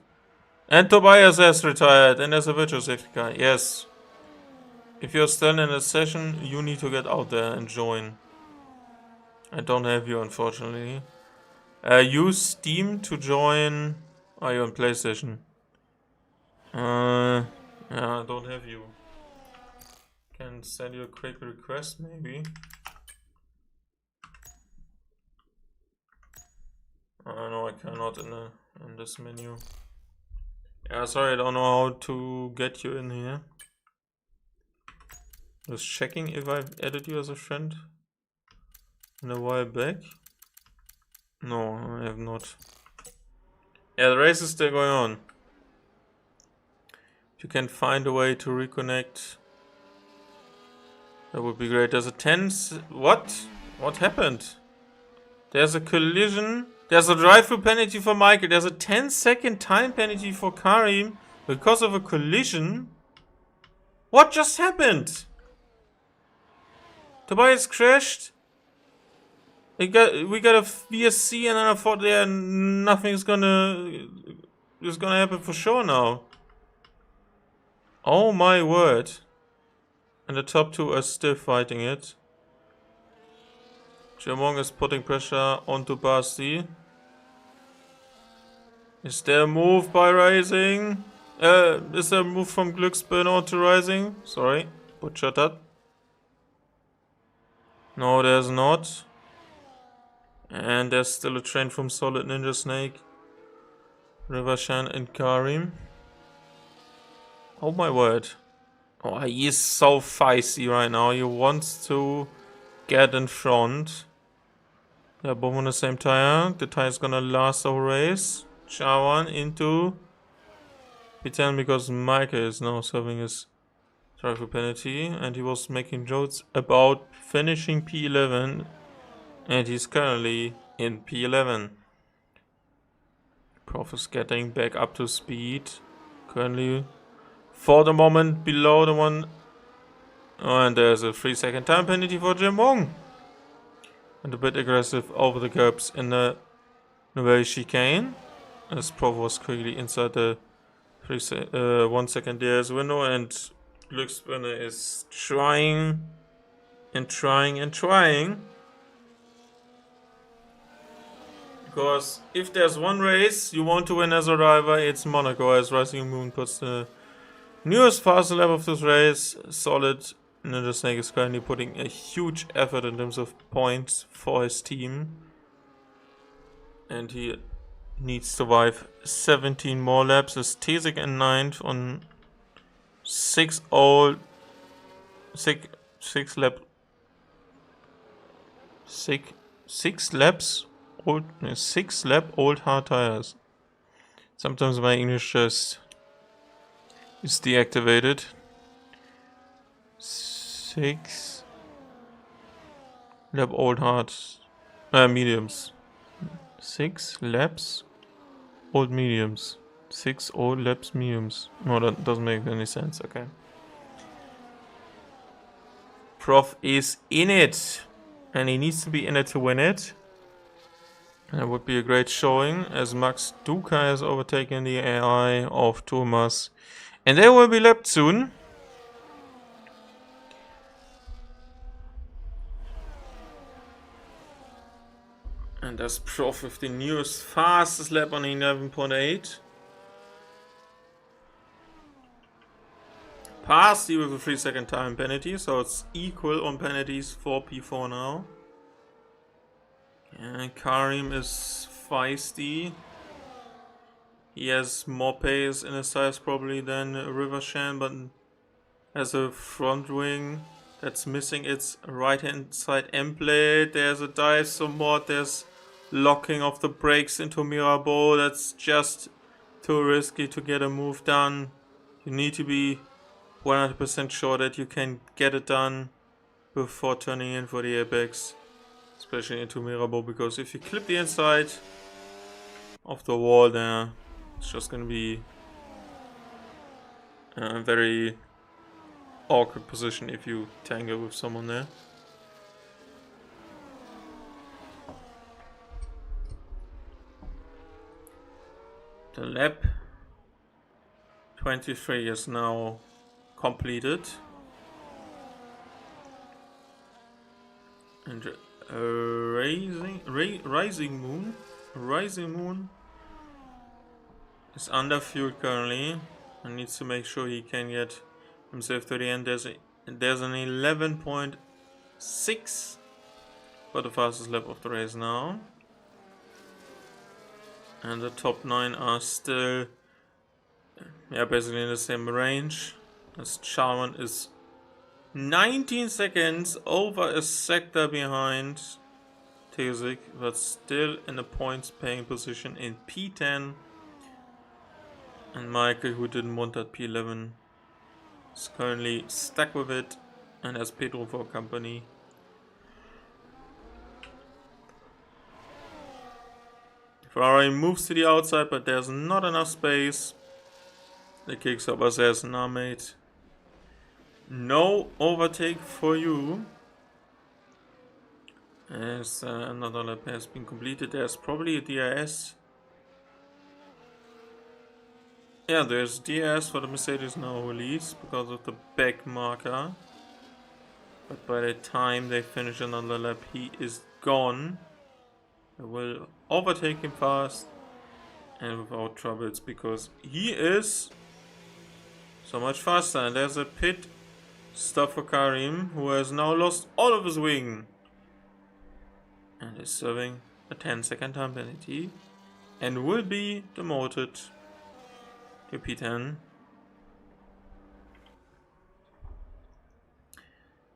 And Tobias has retired and there's a virtual safety car. Yes. If you're still in a session, you need to get out there and join. I don't have you unfortunately. Use Steam to join. Are you on PlayStation? Yeah, I don't have you. Can send you a quick request maybe. No, I cannot in this menu. Yeah, sorry, I don't know how to get you in here. Just checking if I've added you as a friend in a while back. No, I have not. Yeah, the race is still going on. If you can find a way to reconnect, that would be great. There's a 10... What? What happened? There's a collision. There's a drive-through penalty for Michael. There's a 10-second time penalty for Karim because of a collision. What just happened? Tobias crashed. We got a VSC and then I thought nothing's gonna happen for sure now. Oh my word. And the top 2 are still fighting it. Jamong is putting pressure onto Basti. Is there a move by Rising? Is there a move from Glücksburner to Rising? Sorry, butchered that. No, there's not. And there's still a train from Solid Ninja Snake, Rivershan and Karim. Oh my word. Oh, he is so feisty right now. He wants to get in front. They're both on the same tire. The tire's gonna last the whole race. Chawan into P10 because Michael is now serving his driver penalty, and he was making jokes about finishing P11, and he's currently in P11. Prof is getting back up to speed. Currently, for the moment, below the one. Oh, and there's a 3-second time penalty for Jim Wong. And a bit aggressive over the curbs in the very chicane. As Prof was quickly inside the 1 second DRS window, and Glücksspinner is trying and trying and trying. Because if there's one race you want to win as a driver, it's Monaco, as Rising Moon puts the newest fast lap of this race. Solid. Ninja Snake is currently putting a huge effort in terms of points for his team. And he needs to survive 17 more laps. As Tesik in 9th on 6 lap old hard tires. Sometimes my English just is deactivated. 6 lap old hard mediums. 6 laps old mediums. 6 old laps mediums. No, that doesn't make any sense. Okay. Prof is in it, and he needs to be in it to win it. That would be a great showing, as Max Duca has overtaken the AI of Thomas, and they will be lapped soon. And that's Prof with the newest fastest lap on 11.8. Passed with a 3-second time penalty, so it's equal on penalties for P4 now. And Karim is feisty. He has more pace in his tires probably than Rivershan, but has a front wing that's missing its right hand side end plate. There's a dive somewhat, there's locking of the brakes into Mirabeau. That's just too risky to get a move done. You need to be 100% sure that you can get it done before turning in for the apex, especially into Mirabeau, because if you clip the inside of the wall there, it's just gonna be a very awkward position if you tangle with someone there. The lap 23 is now completed. And Rising Moon is under fuel currently and needs to make sure he can get himself to the end. There's an 11.6 for the fastest lap of the race now. And the top 9 are still basically in the same range, as Charman is 19 seconds over a sector behind Tesik, but still in a points paying position in P10. And Michael, who didn't want that P11, is currently stuck with it and has Pedro for company. Ferrari moves to the outside, but there's not enough space. The Kickstopper says, nah mate, no overtake for you. As another lap has been completed, there's probably a DRS. Yeah, there's DRS for the Mercedes now who leads because of the back marker. But by the time they finish another lap, he is gone. They will overtake him fast and without troubles, because he is so much faster. And there's a pit stop for Karim, who has now lost all of his wing and is serving a 10-second time penalty and will be demoted to P10.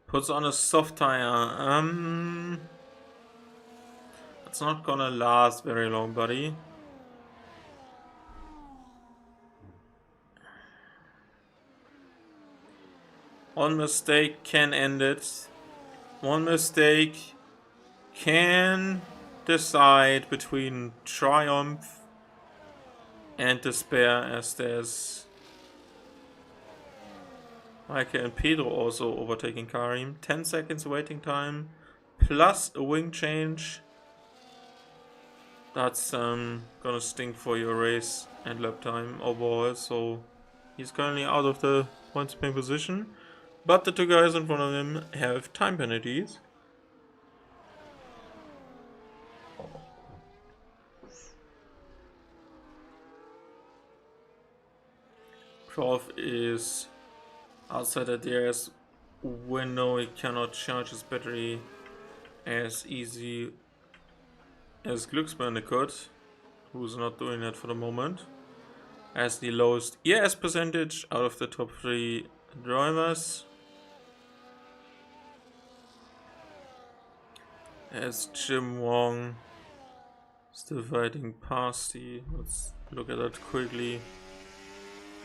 Puts on a soft tire. It's not gonna last very long, buddy. One mistake can end it. One mistake can decide between triumph and despair, as there's Michael and Pedro also overtaking Karim. 10 seconds waiting time plus a wing change. That's gonna stink for your race and lap time overall. So he's currently out of the points paying position, but the two guys in front of him have time penalties. Prof is outside the DRS window. He cannot charge his battery as easy as Glücksbande could, who's not doing that for the moment. Has the lowest ES percentage out of the top 3 drivers. As Jim Wong still fighting past the. Let's look at that quickly.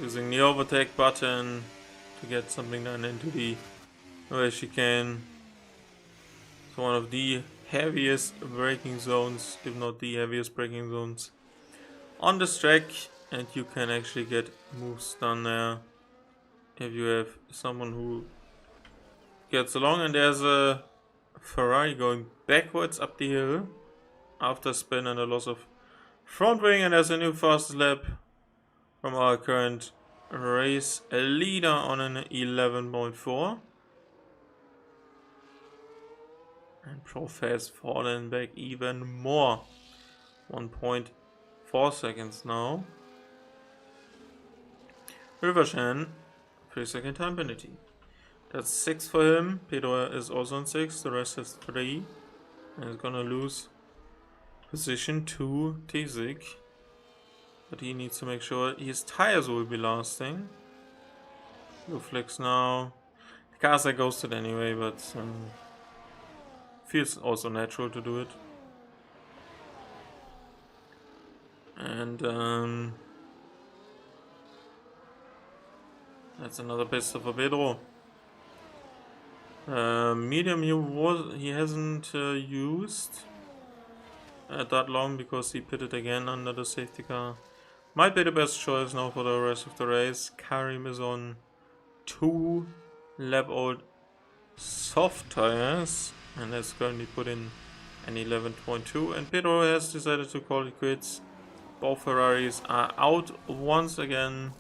Using the overtake button to get something done into the race chicane. It's one of the heaviest braking zones, if not the heaviest braking zones on this track, and you can actually get moves done there if you have someone who gets along. And there's a Ferrari going backwards up the hill after spin and a loss of front wing, and there's a new fastest lap from our current race leader on an 11.4. And Prof has fallen back even more. 1.4 seconds now. Rivershan, 3-second time penalty. That's 6 for him. Pedro is also on 6. The rest has 3. And he's gonna lose position to Tizik. But he needs to make sure his tires will be lasting. Blue flex now. The car's are ghosted anyway, but feels also natural to do it. And that's another best of Pedro. Medium he hasn't used that long because he pitted again under the safety car. Might be the best choice now for the rest of the race. Karim is on 2 lap old soft tires and has currently put in an 11.2, and Pedro has decided to call it quits. Both Ferraris are out once again,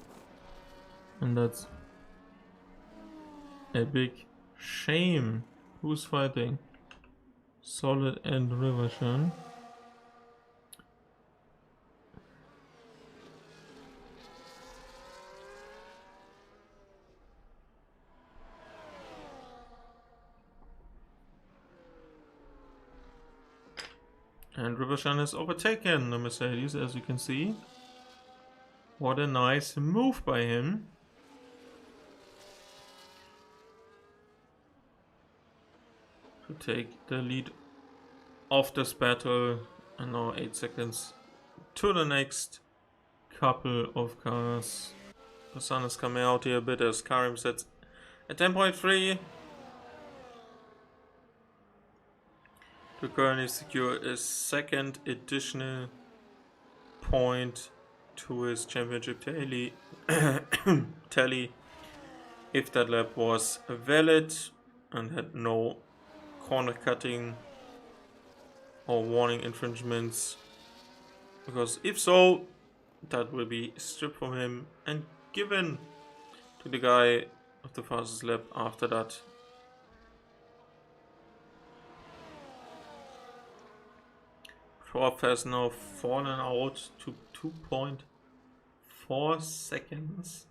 and that's a big shame. Who's fighting? Solid and Rivershan. And Rivershan has overtaken the Mercedes, as you can see. What a nice move by him. To take the lead of this battle. And now 8 seconds to the next couple of cars. The sun is coming out here a bit as Karim sets at 10.3. To currently secure a second additional point to his championship tally if that lap was valid and had no corner cutting or warning infringements, because if so, that will be stripped from him and given to the guy of the fastest lap after that. Prof has now fallen out to 2.4 seconds.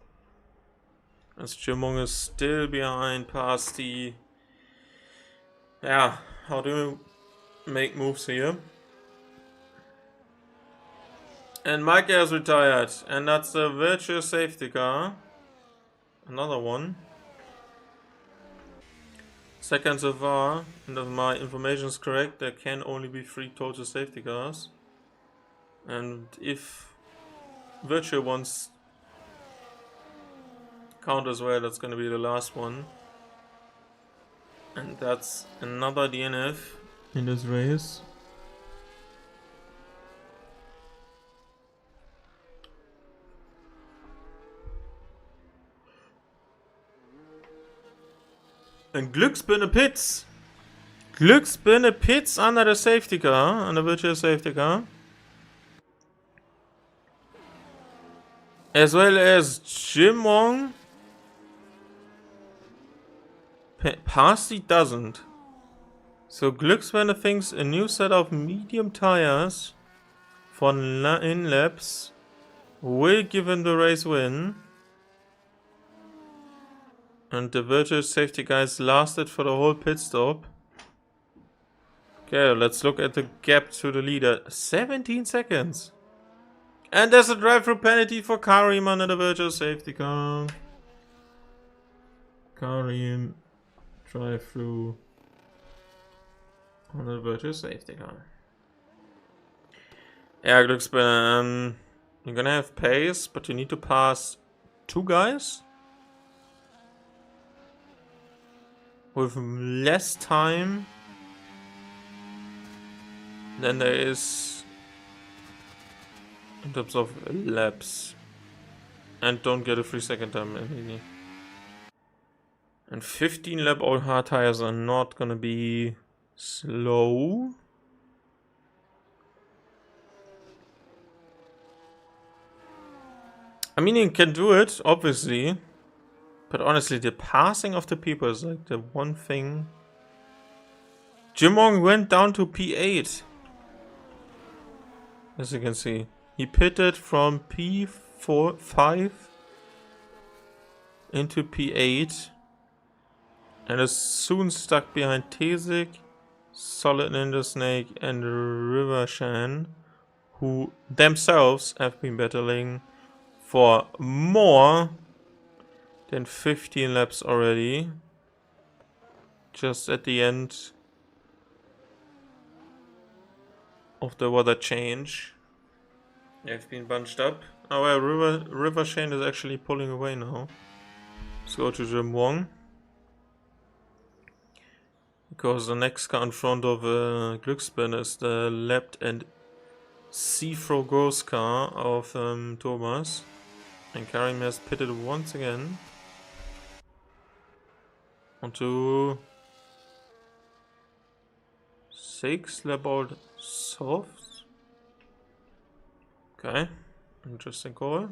As Jimong is still behind past the... Yeah, how do you make moves here? And Mike has retired, and that's the virtual safety car. Another one. Seconds so far, and if my information is correct, there can only be 3 total safety cars. And if virtual ones count as well, that's gonna be the last one. And that's another DNF in this race. And Glücksbirne pits! Glücksbirne pits under the safety car, under the virtual safety car. As well as Jim Wong. Pasti doesn't. So Glücksbirne thinks a new set of medium tires for in laps will give him the race win. And the virtual safety guys lasted for the whole pit stop. Okay, let's look at the gap to the leader. 17 seconds. And there's a drive-through penalty for Karim under the virtual safety car. Karim, drive-through on the virtual safety car. Yeah, Glücksbirne, you're gonna have pace, but you need to pass 2 guys with less time than there is in terms of laps. And don't get a 3-second time maybe. And 15 lap all hard tires are not gonna be slow. I mean, you can do it, obviously. But honestly, the passing of the people is like the one thing. Jim Wong went down to P8. As you can see. He pitted from P5 into P8. And is soon stuck behind Tesik, Solid Ninja Snake, and Rivershan, who themselves have been battling for more than 15 laps already. Just at the end of the weather change. They've been bunched up. Oh well, Rivershan is actually pulling away now. Let's go to Jim Wong. Because the next car in front of Glücksbirne is the lapped and Seafro Ghost car of Thomas. And Karim has pitted once again. Onto 6 lap old softs. Okay, interesting call.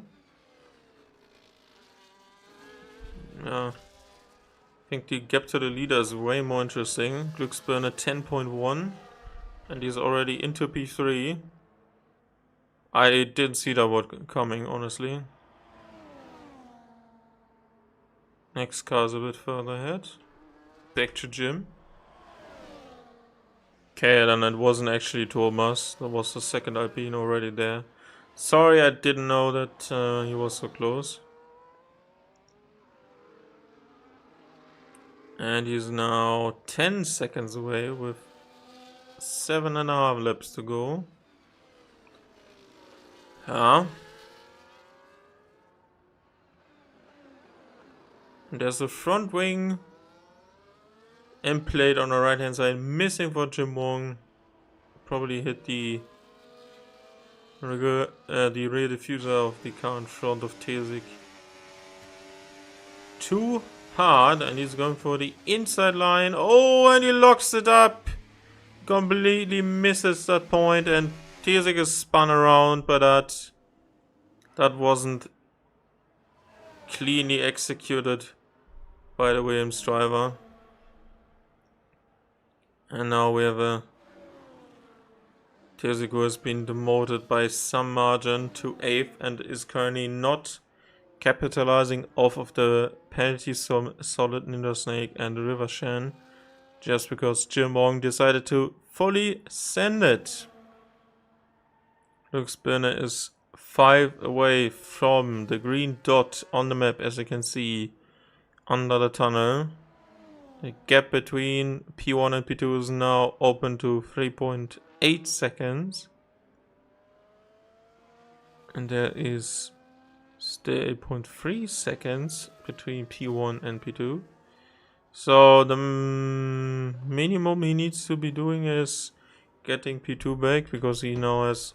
Yeah. I think the gap to the leader is way more interesting. Glücksbirne 10.1 and he's already into P3. I didn't see that one coming, honestly. Next car is a bit further ahead. Back to Jim. Okay, then it wasn't actually Thomas. That was the second Alpine already there. Sorry, I didn't know that he was so close. And he's now 10 seconds away with 7.5 laps to go. Yeah. And there's a front wing and plate on the right hand side missing for Jim Wong. Probably hit the rear diffuser of the car in front of Tesik too hard, and he's going for the inside line. Oh, and he locks it up. Completely misses that point, and Tesik is spun around, but that wasn't cleanly executed by the Williams driver. And now we have a Tesik who has been demoted by some margin to 8th and is currently not capitalizing off of the penalties from Solid Ninja Snake and Rivershan just because Jim Wong decided to fully send it. Glücksbirne is 5 away from the green dot on the map, as you can see under the tunnel. The gap between P1 and P2 is now open to 3.8 seconds. And there is still 8.3 seconds between P1 and P2. So the minimum he needs to be doing is getting P2 back, because he now has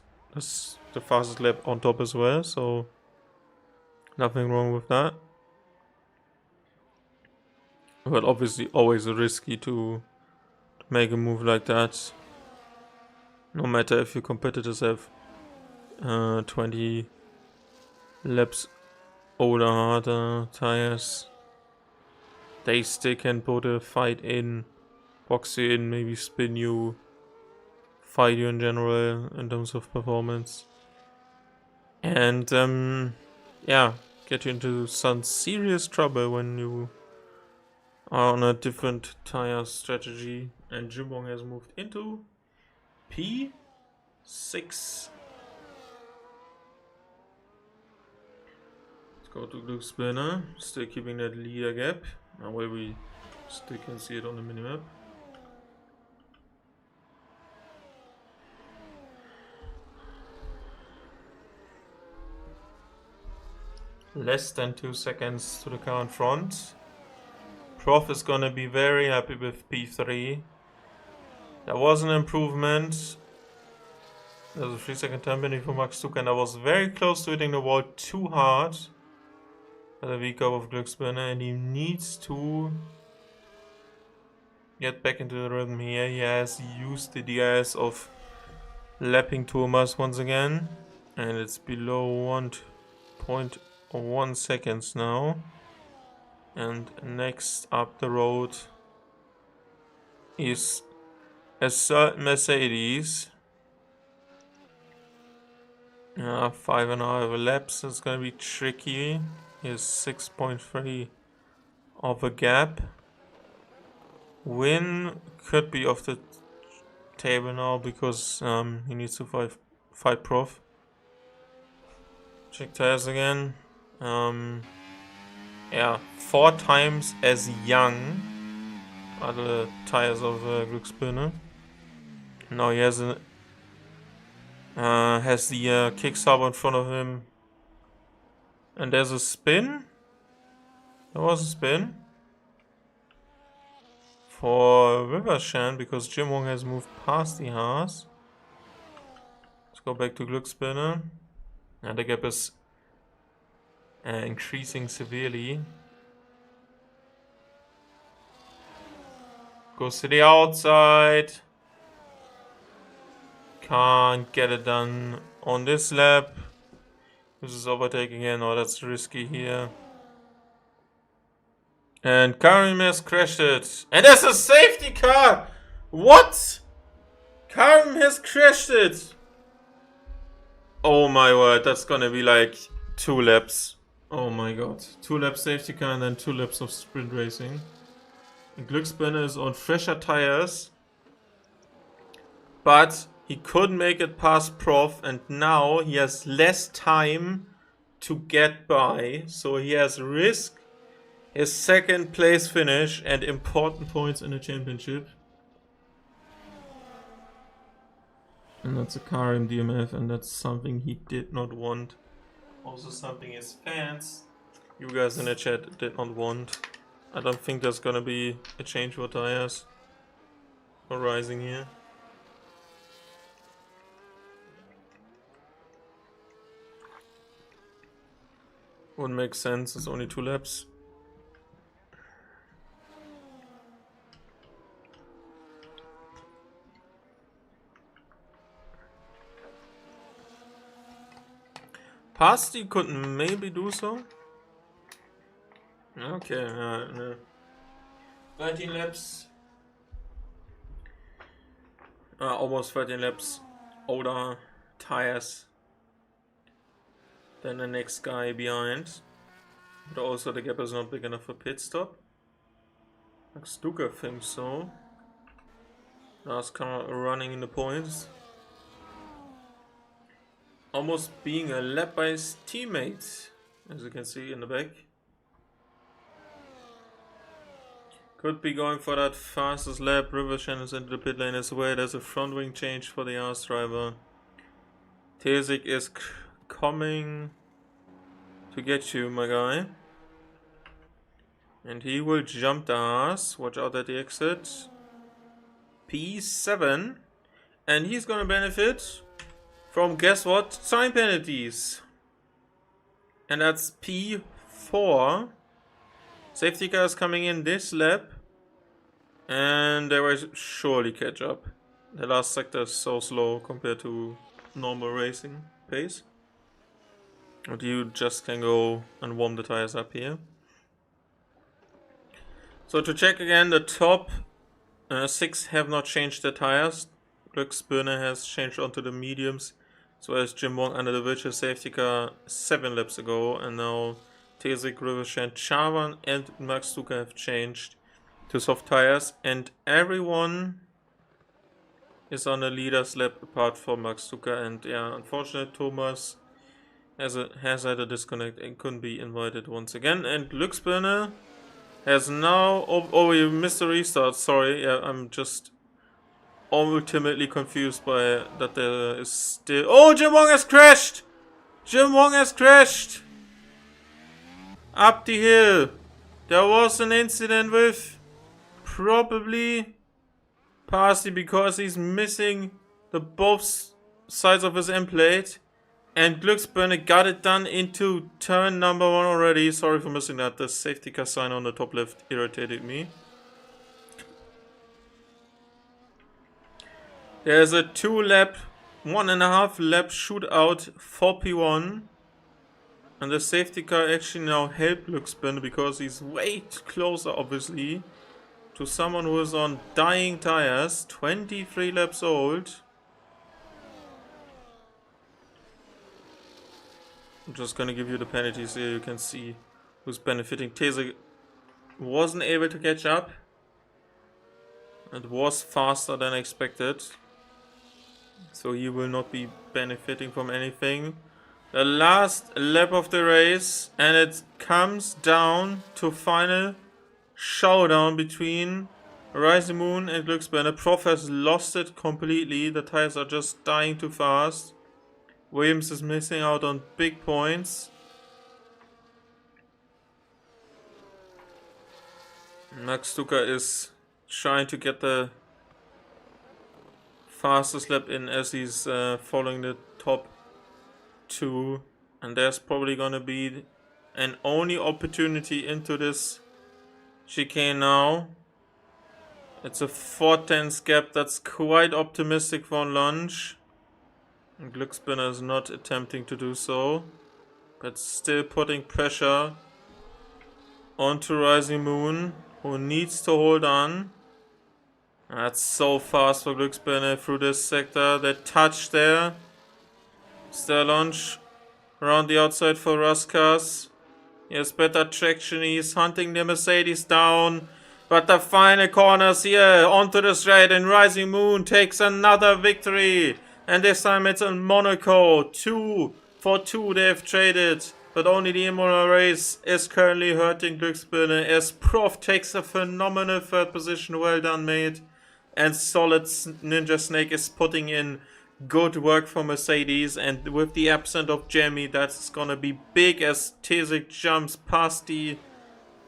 the fastest lap on top as well. So nothing wrong with that. But obviously always risky to make a move like that. No matter if your competitors have 20 laps older, harder tires, they still can put a fight in, box you in, maybe spin you, fight you in general in terms of performance. And yeah, get you into some serious trouble when you are on a different tire strategy. And Jim has moved into P6. Let's go to Glück Spinner, still keeping that leader gap. Now where we still can see it on the minimap. Less than 2 seconds to the car in front. Prof is gonna be very happy with P3. There was an improvement. There's a 3-second time penalty for Max Tuck, and I was very close to hitting the wall too hard by the weak of Glücksspinner, and he needs to get back into the rhythm here. He has used the DRS of lapping Thomas once again, and it's below 1.1 seconds now. And next up the road is a certain Mercedes. 5.5 laps, it's gonna be tricky. Here's 6.3 of a gap. Win could be off the table now, because he needs to fight Prof. Check tires again. Yeah, 4 times as young are the tires of Glücksspinner. Now he has the kickstart in front of him, and there's a spin. There was a spin for Rivershan, because Jim Wong has moved past the Haas. Let's go back to Glücksspinner, and the gap is increasing severely. Goes to the outside. Can't get it done on this lap. This is overtaking again. Oh, that's risky here. And Karim has crashed it. And there's a safety car! What? Karim has crashed it! Oh my word, that's gonna be like 2 laps. Oh my god. 2 laps safety car and then 2 laps of sprint racing. And Glücksspinner is on fresher tires. But he couldn't make it past Prof, and now he has less time to get by. So he has risked his 2nd place finish and important points in the championship. And that's a car in DMF, and that's something he did not want. Also something his fans, you guys in the chat, did not want. I don't think there's gonna be a change for tires for Rising here. Wouldn't make sense, it's only 2 laps. Pasti could maybe do so. Okay, no. 13 laps. Almost 13 laps. Older tires than the next guy behind. But also the gap is not big enough for pit stop. Max Duca thinks so. Last car running in the points. Almost being a lap by his teammate, as you can see in the back. Could be going for that fastest lap. Rivershan is into the pit lane as well. There's a front wing change for the AOR driver. Tesik is coming to get you, my guy. And he will jump the AORs. Watch out at the exit. P7. And he's gonna benefit from, guess what? Time penalties. And that's P4. Safety car is coming in this lap. And they will surely catch up. The last sector is so slow compared to normal racing pace. But you just can go and warm the tires up here. So to check again, the top 6 have not changed their tires. Glücksbirne has changed onto the mediums. So as Jim Wong under the virtual safety car 7 laps ago. And now Tesik, Rivershan, Chavan and Max Duca have changed to soft tires. And everyone is on a leader's lap apart from Max Duca. And yeah, unfortunately Thomas has had a disconnect and couldn't be invited once again. And Glücksbirne has now... Oh, you missed the restart. Sorry, yeah, I'm just ultimately confused by that there is still... Oh, Jim Wong has crashed! Jim Wong has crashed! Up the hill. There was an incident with... Probably... Partly because he's missing the both sides of his end plate. And Glücksbirne got it done into turn number 1 already. Sorry for missing that. The safety car sign on the top left irritated me. There's a 2-lap, 1.5 lap shootout for P1. And the safety car actually now helped Glücksbirne because he's way closer, obviously, to someone who is on dying tires, 23 laps old. I'm just gonna give you the penalties here. You can see who's benefiting. Tesik wasn't able to catch up. It was faster than expected. So he will not be benefiting from anything. The last lap of the race, and it comes down to final showdown between Rising Moon and Glücksbirne. Prof has lost it completely. The tires are just dying too fast. Williams is missing out on big points. Max Duca is trying to get the fastest lap in as he's following the top 2. And there's probably gonna be an only opportunity into this chicane now. It's a 4/10 gap. That's quite optimistic for lunge. And Glücksbirne is not attempting to do so, but still putting pressure onto Rising Moon, who needs to hold on. That's so fast for Glücksbirne through this sector. That touch there. Still launch around the outside for Raskas. He has better traction. He's hunting the Mercedes down. But the final corners here onto the straight, and Rising Moon takes another victory. And this time it's in Monaco. 2 for 2 they've traded. But only the Imola race is currently hurting Glücksbirne as Prof takes a phenomenal 3rd position. Well done, mate. And Solid Ninja Snake is putting in good work for Mercedes. And with the absence of Jamie, that's gonna be big as Tesik jumps past the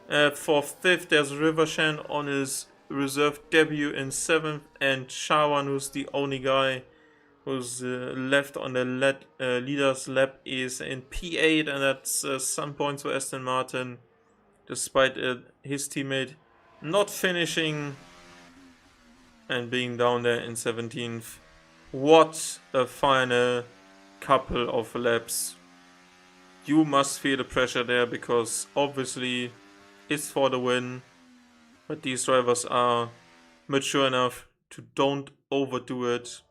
for 5th. There's Rivershan on his reserve debut in 7th. And Shawan, who's the only guy who's left on the leader's lap, is in P8, and that's some points for Aston Martin, despite his teammate not finishing and being down there in 17th. What a final couple of laps. You must feel the pressure there because obviously it's for the win, but these drivers are mature enough to don't overdo it.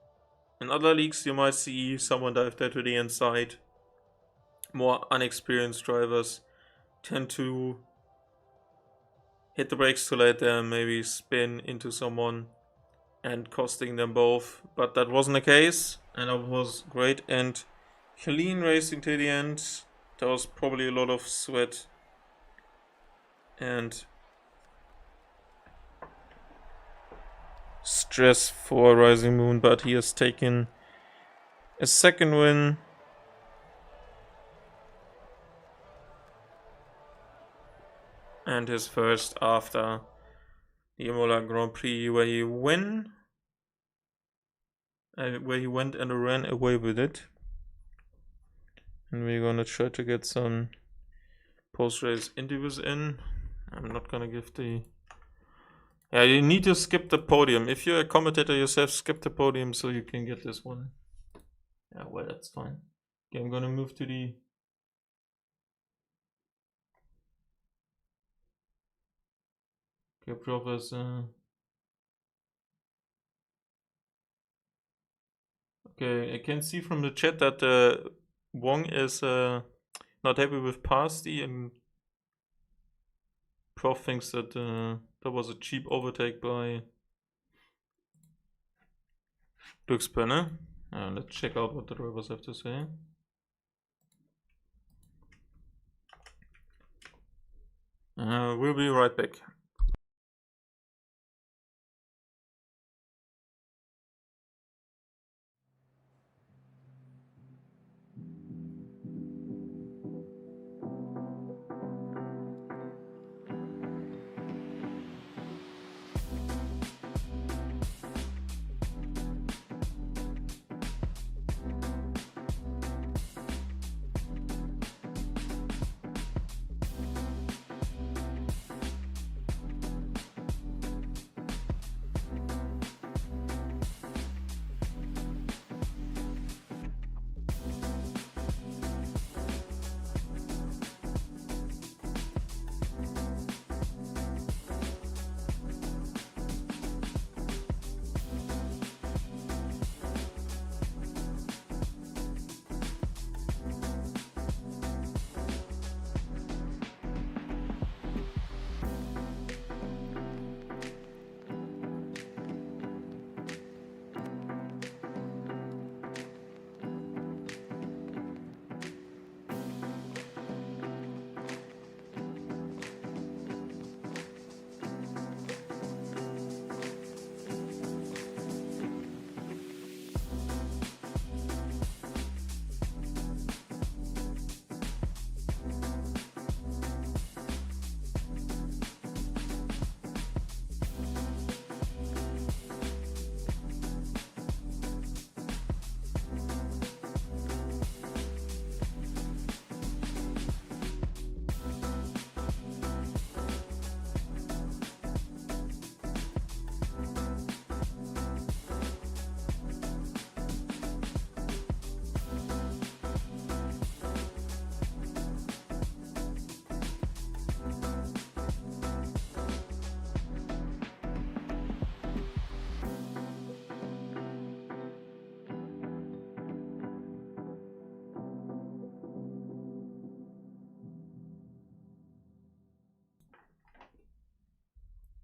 In other leagues, you might see someone dive there to the inside. More unexperienced drivers tend to hit the brakes too late there and maybe spin into someone and costing them both. But that wasn't the case, and that was great and clean racing to the end. There was probably a lot of sweat and stress for Rising Moon, but he has taken a second win. And his first after the Imola Grand Prix, where he went and ran away with it. And we're gonna try to get some post-race interviews in. I'm not gonna give the... Yeah, you need to skip the podium. If you're a commentator yourself, skip the podium so you can get this one. Yeah, well, that's fine. Okay, I'm gonna move to the... Okay, Professor... Okay, I can see from the chat that Wong is not happy with Pasty, and Prof thinks that that was a cheap overtake by Glücksbrenner. Let's check out what the drivers have to say. We'll be right back.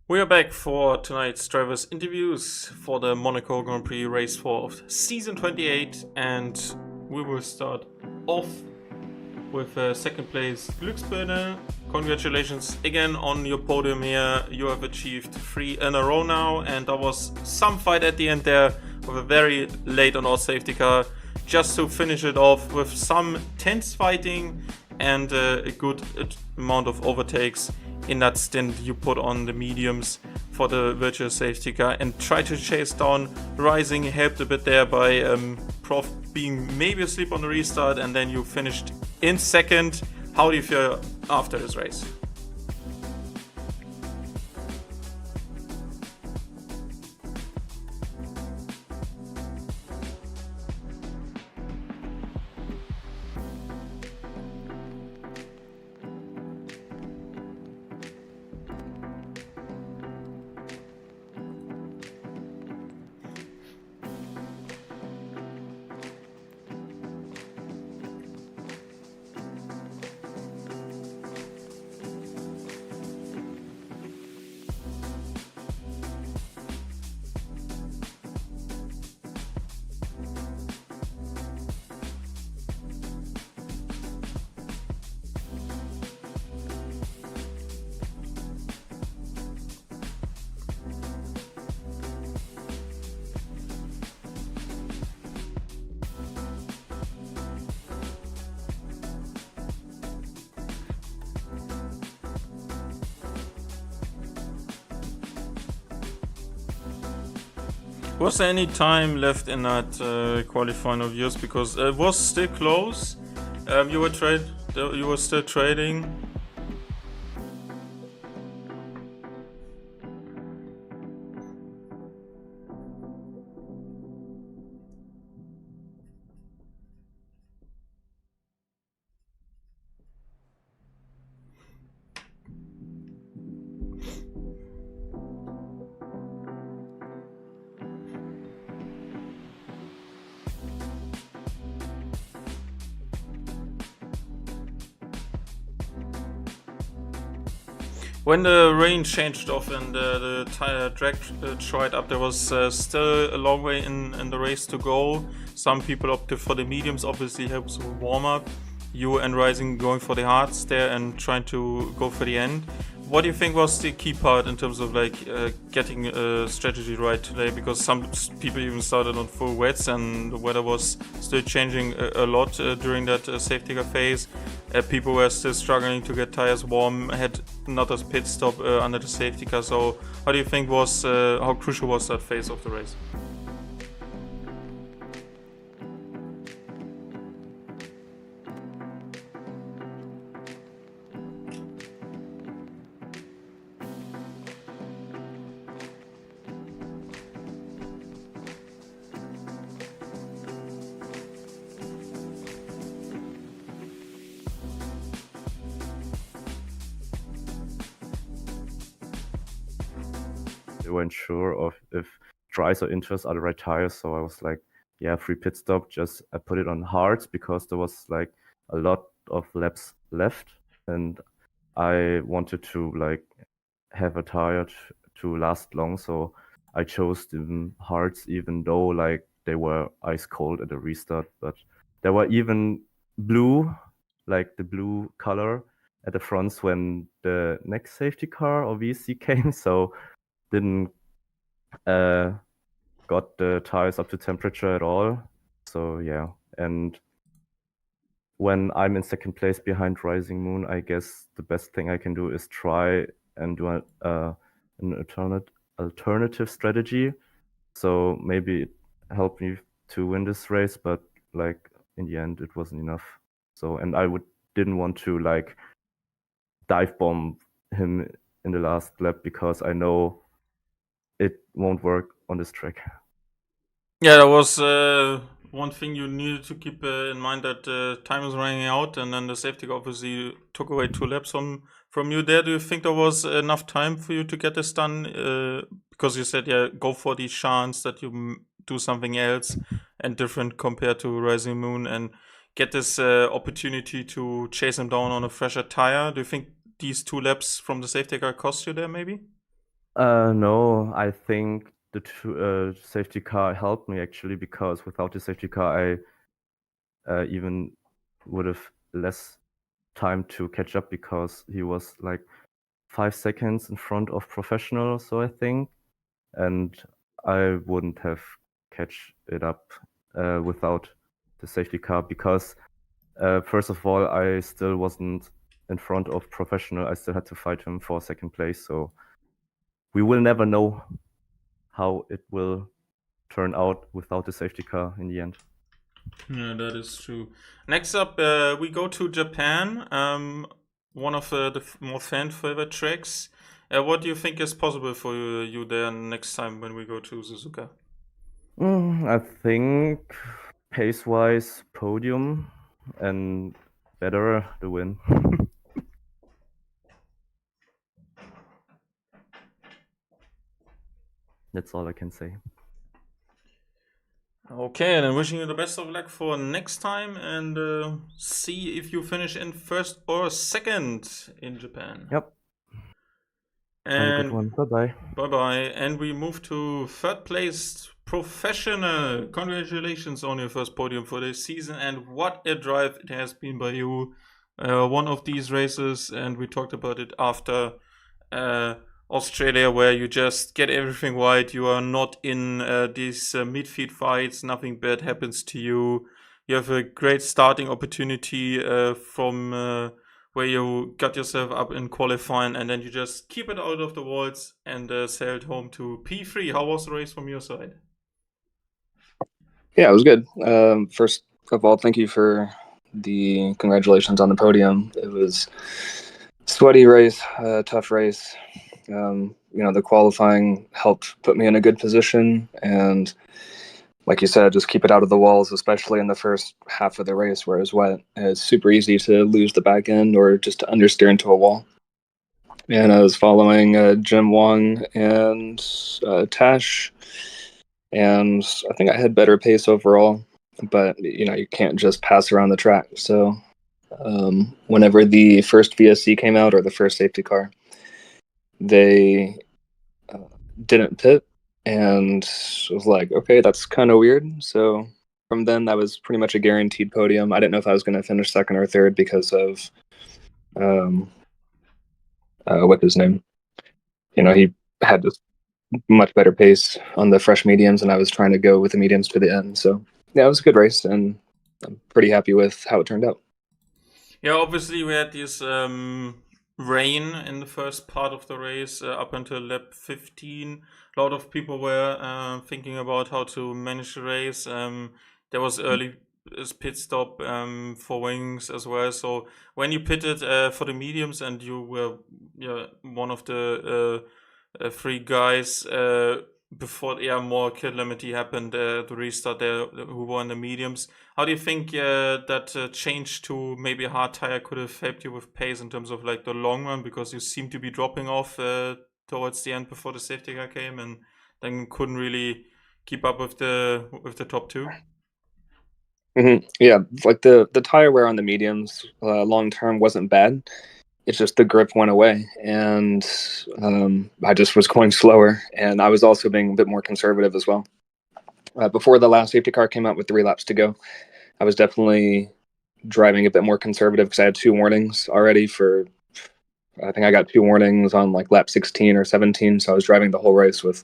We are back for tonight's drivers' interviews for the Monaco Grand Prix Race 4 of Season 28, and we will start off with second place Glücksbrenner. Congratulations again on your podium here. You have achieved 3 in a row now, and there was some fight at the end there with a very late on our safety car just to finish it off with some tense fighting and a good amount of overtakes in that stint you put on the mediums for the virtual safety car and try to chase down Rising. Helped a bit there by Prof being maybe asleep on the restart, and then you finished in second. How do you feel after this race? Was there any time left in that qualifying of yours? Because it was still close. You were still trading. When the rain changed off and the tire drag dried up, there was still a long way in the race to go. Some people opted for the mediums, obviously helps with warm up. You and Rising going for the hards there and trying to go for the end. What do you think was the key part in terms of like getting a strategy right today? Because some people even started on full wets and the weather was still changing a lot during that safety car phase. People were still struggling to get tires warm, had another pit stop under the safety car. So how do you think was, how crucial was that phase of the race? They weren't sure of if dries or inters are the right tires, so I was like, yeah, free pit stop, just I put it on hards because there was like a lot of laps left and I wanted to like have a tire to last long, so I chose the hards even though like they were ice cold at the restart, but they were even blue, like the blue color at the fronts when the next safety car or VC came, so didn't got the tires up to temperature at all. So yeah, and when I'm in second place behind Rising Moon, I guess the best thing I can do is try and do an alternative strategy. So maybe it helped me to win this race, but like in the end, it wasn't enough. So and I didn't want to like dive bomb him in the last lap because I know it won't work on this track. Yeah, that was one thing you needed to keep in mind, that time is running out, and then the safety car obviously took away 2 laps from you there. Do you think there was enough time for you to get this done? Because you said, yeah, go for the chance that you do something else and different compared to Rising Moon and get this opportunity to chase him down on a fresher tire. Do you think these 2 laps from the safety car cost you there maybe? No, I think the safety car helped me actually because without the safety car, I even would have less time to catch up because he was like 5 seconds in front of professional, so I think, and I wouldn't have catch it up without the safety car because first of all, I still wasn't in front of professional. I still had to fight him for second place, so we will never know how it will turn out without the safety car in the end. Yeah, that is true. Next up, we go to Japan, one of the more fan favorite tracks. What do you think is possible for you there next time when we go to Suzuka? I think pace-wise, podium, and better the win. That's all I can say. Okay, and I'm wishing you the best of luck for next time, and see if you finish in first or second in Japan. Yep. Have a good And one. Bye-bye. bye bye. And we move to third place professional. Congratulations on your first podium for this season, and what a drive it has been by you. One of these races, and we talked about it after Australia, where you just get everything right. You are not in these midfield fights. Nothing bad happens to you. You have a great starting opportunity from where you got yourself up in qualifying, and then you just keep it out of the walls and sailed home to P3. How was the race from your side? Yeah, it was good. First of all, thank you for the congratulations on the podium. It was sweaty race, tough race. The qualifying helped put me in a good position, and like you said, just keep it out of the walls, especially in the first half of the race where it's wet. It's super easy to lose the back end or just to understeer into a wall. And I was following Jim Wong and Tash, and I think I had better pace overall. But you can't just pass around the track. So whenever the first VSC came out or the first safety car, they didn't pit, and I was like, okay, that's kind of weird. So from then, that was pretty much a guaranteed podium. I didn't know if I was going to finish second or third because of what's his name. He had this much better pace on the fresh mediums, and I was trying to go with the mediums to the end. So yeah, it was a good race, and I'm pretty happy with how it turned out. Yeah, obviously we had this rain in the first part of the race up until lap 15. A lot of people were thinking about how to manage the race. There was early pit stop for wings as well. So when you pitted for the mediums and you were one of the three guys before more calamity happened, the restart there, who were in the mediums. How do you think that change to maybe a hard tire could have helped you with pace in terms of like the long run, because you seem to be dropping off towards the end before the safety car came, and then couldn't really keep up with the top two? Mm-hmm. Yeah, like the tire wear on the mediums long term wasn't bad. It's just the grip went away, and I just was going slower, and I was also being a bit more conservative as well. Before the last safety car came out with 3 laps to go, I was definitely driving a bit more conservative because I had 2 warnings already for. I think I got 2 warnings on like lap 16 or 17, so I was driving the whole race with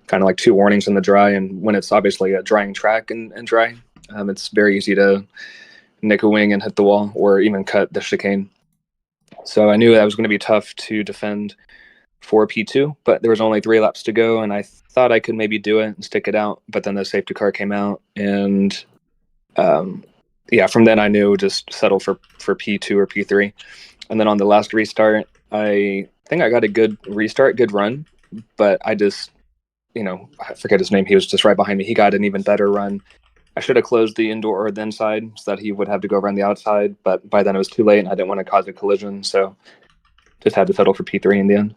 kind of like 2 warnings in the dry. And when it's obviously a drying track and dry, it's very easy to nick a wing and hit the wall or even cut the chicane. So I knew that was going to be tough to defend for P2, but there was only 3 laps to go, and I thought I could maybe do it and stick it out. But then the safety car came out, and from then I knew just settle for P2 or P3. And then on the last restart, I think I got a good restart, good run, but I just, I forget his name. He was just right behind me. He got an even better run. I should have closed the indoor or the inside so that he would have to go around the outside, but by then it was too late and I didn't want to cause a collision, so just had to settle for P3 in the end.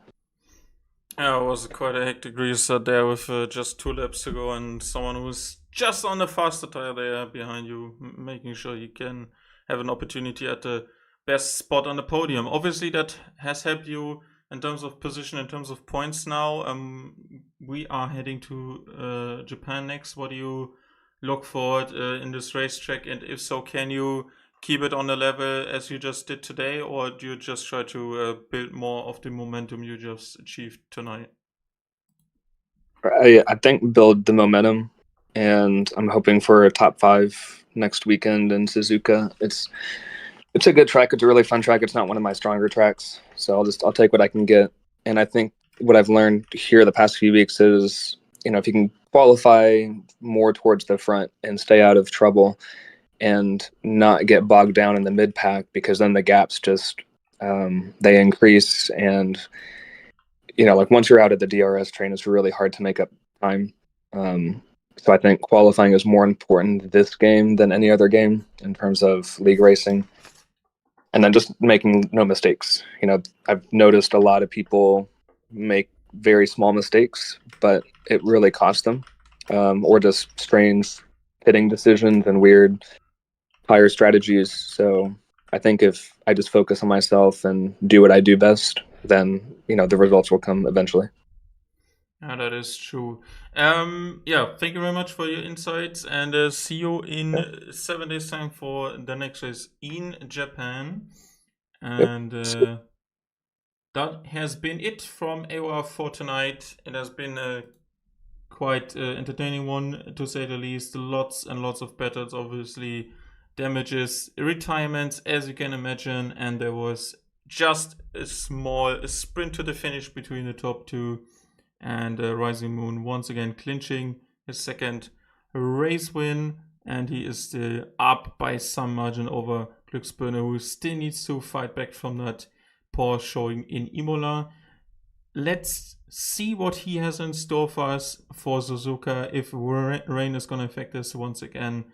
Yeah, it was quite a hectic restart there with just 2 laps to go and someone who's just on the faster tire there behind you, making sure you can have an opportunity at the best spot on the podium. Obviously, that has helped you in terms of position, in terms of points now. We are heading to Japan next. What do you look forward in this racetrack? And if so, can you keep it on the level as you just did today, or do you just try to build more of the momentum you just achieved tonight? I think build the momentum, and I'm hoping for a top 5 next weekend in Suzuka. It's a good track. It's a really fun track. It's not one of my stronger tracks, so I'll take what I can get. And I think what I've learned here the past few weeks is, if you can qualify more towards the front and stay out of trouble and not get bogged down in the mid pack, because then the gaps just they increase, and like once you're out of the DRS train, it's really hard to make up time. So I think qualifying is more important this game than any other game in terms of league racing. And then just making no mistakes. I've noticed a lot of people make very small mistakes, but it really costs them, or just strange hitting decisions and weird tire strategies. So I think if I just focus on myself and do what I do best, then the results will come eventually. Yeah, that is true. Thank you very much for your insights, and see you in Yeah. 7 days time for the next race in Japan. Yep. And that has been it from AOR for tonight. It has been a quite entertaining one, to say the least. Lots and lots of battles, obviously, damages, retirements, as you can imagine, and there was just a sprint to the finish between the top two, and Rising Moon once again clinching his second race win, and he is still up by some margin over Glücksbirne, who still needs to fight back from that poor showing in Imola. Let's see what he has in store for us for Suzuka. If rain is going to affect us once again,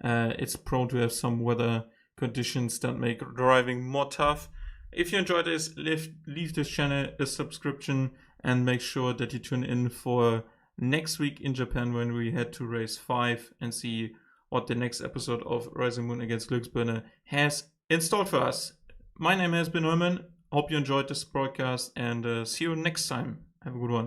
it's prone to have some weather conditions that make driving more tough. If you enjoyed this, leave this channel a subscription and make sure that you tune in for next week in Japan when we head to race 5 and see what the next episode of Rising Moon against Glücksbirne has installed for us. My name has been Neumann. Hope you enjoyed this broadcast and see you next time. Have a good one.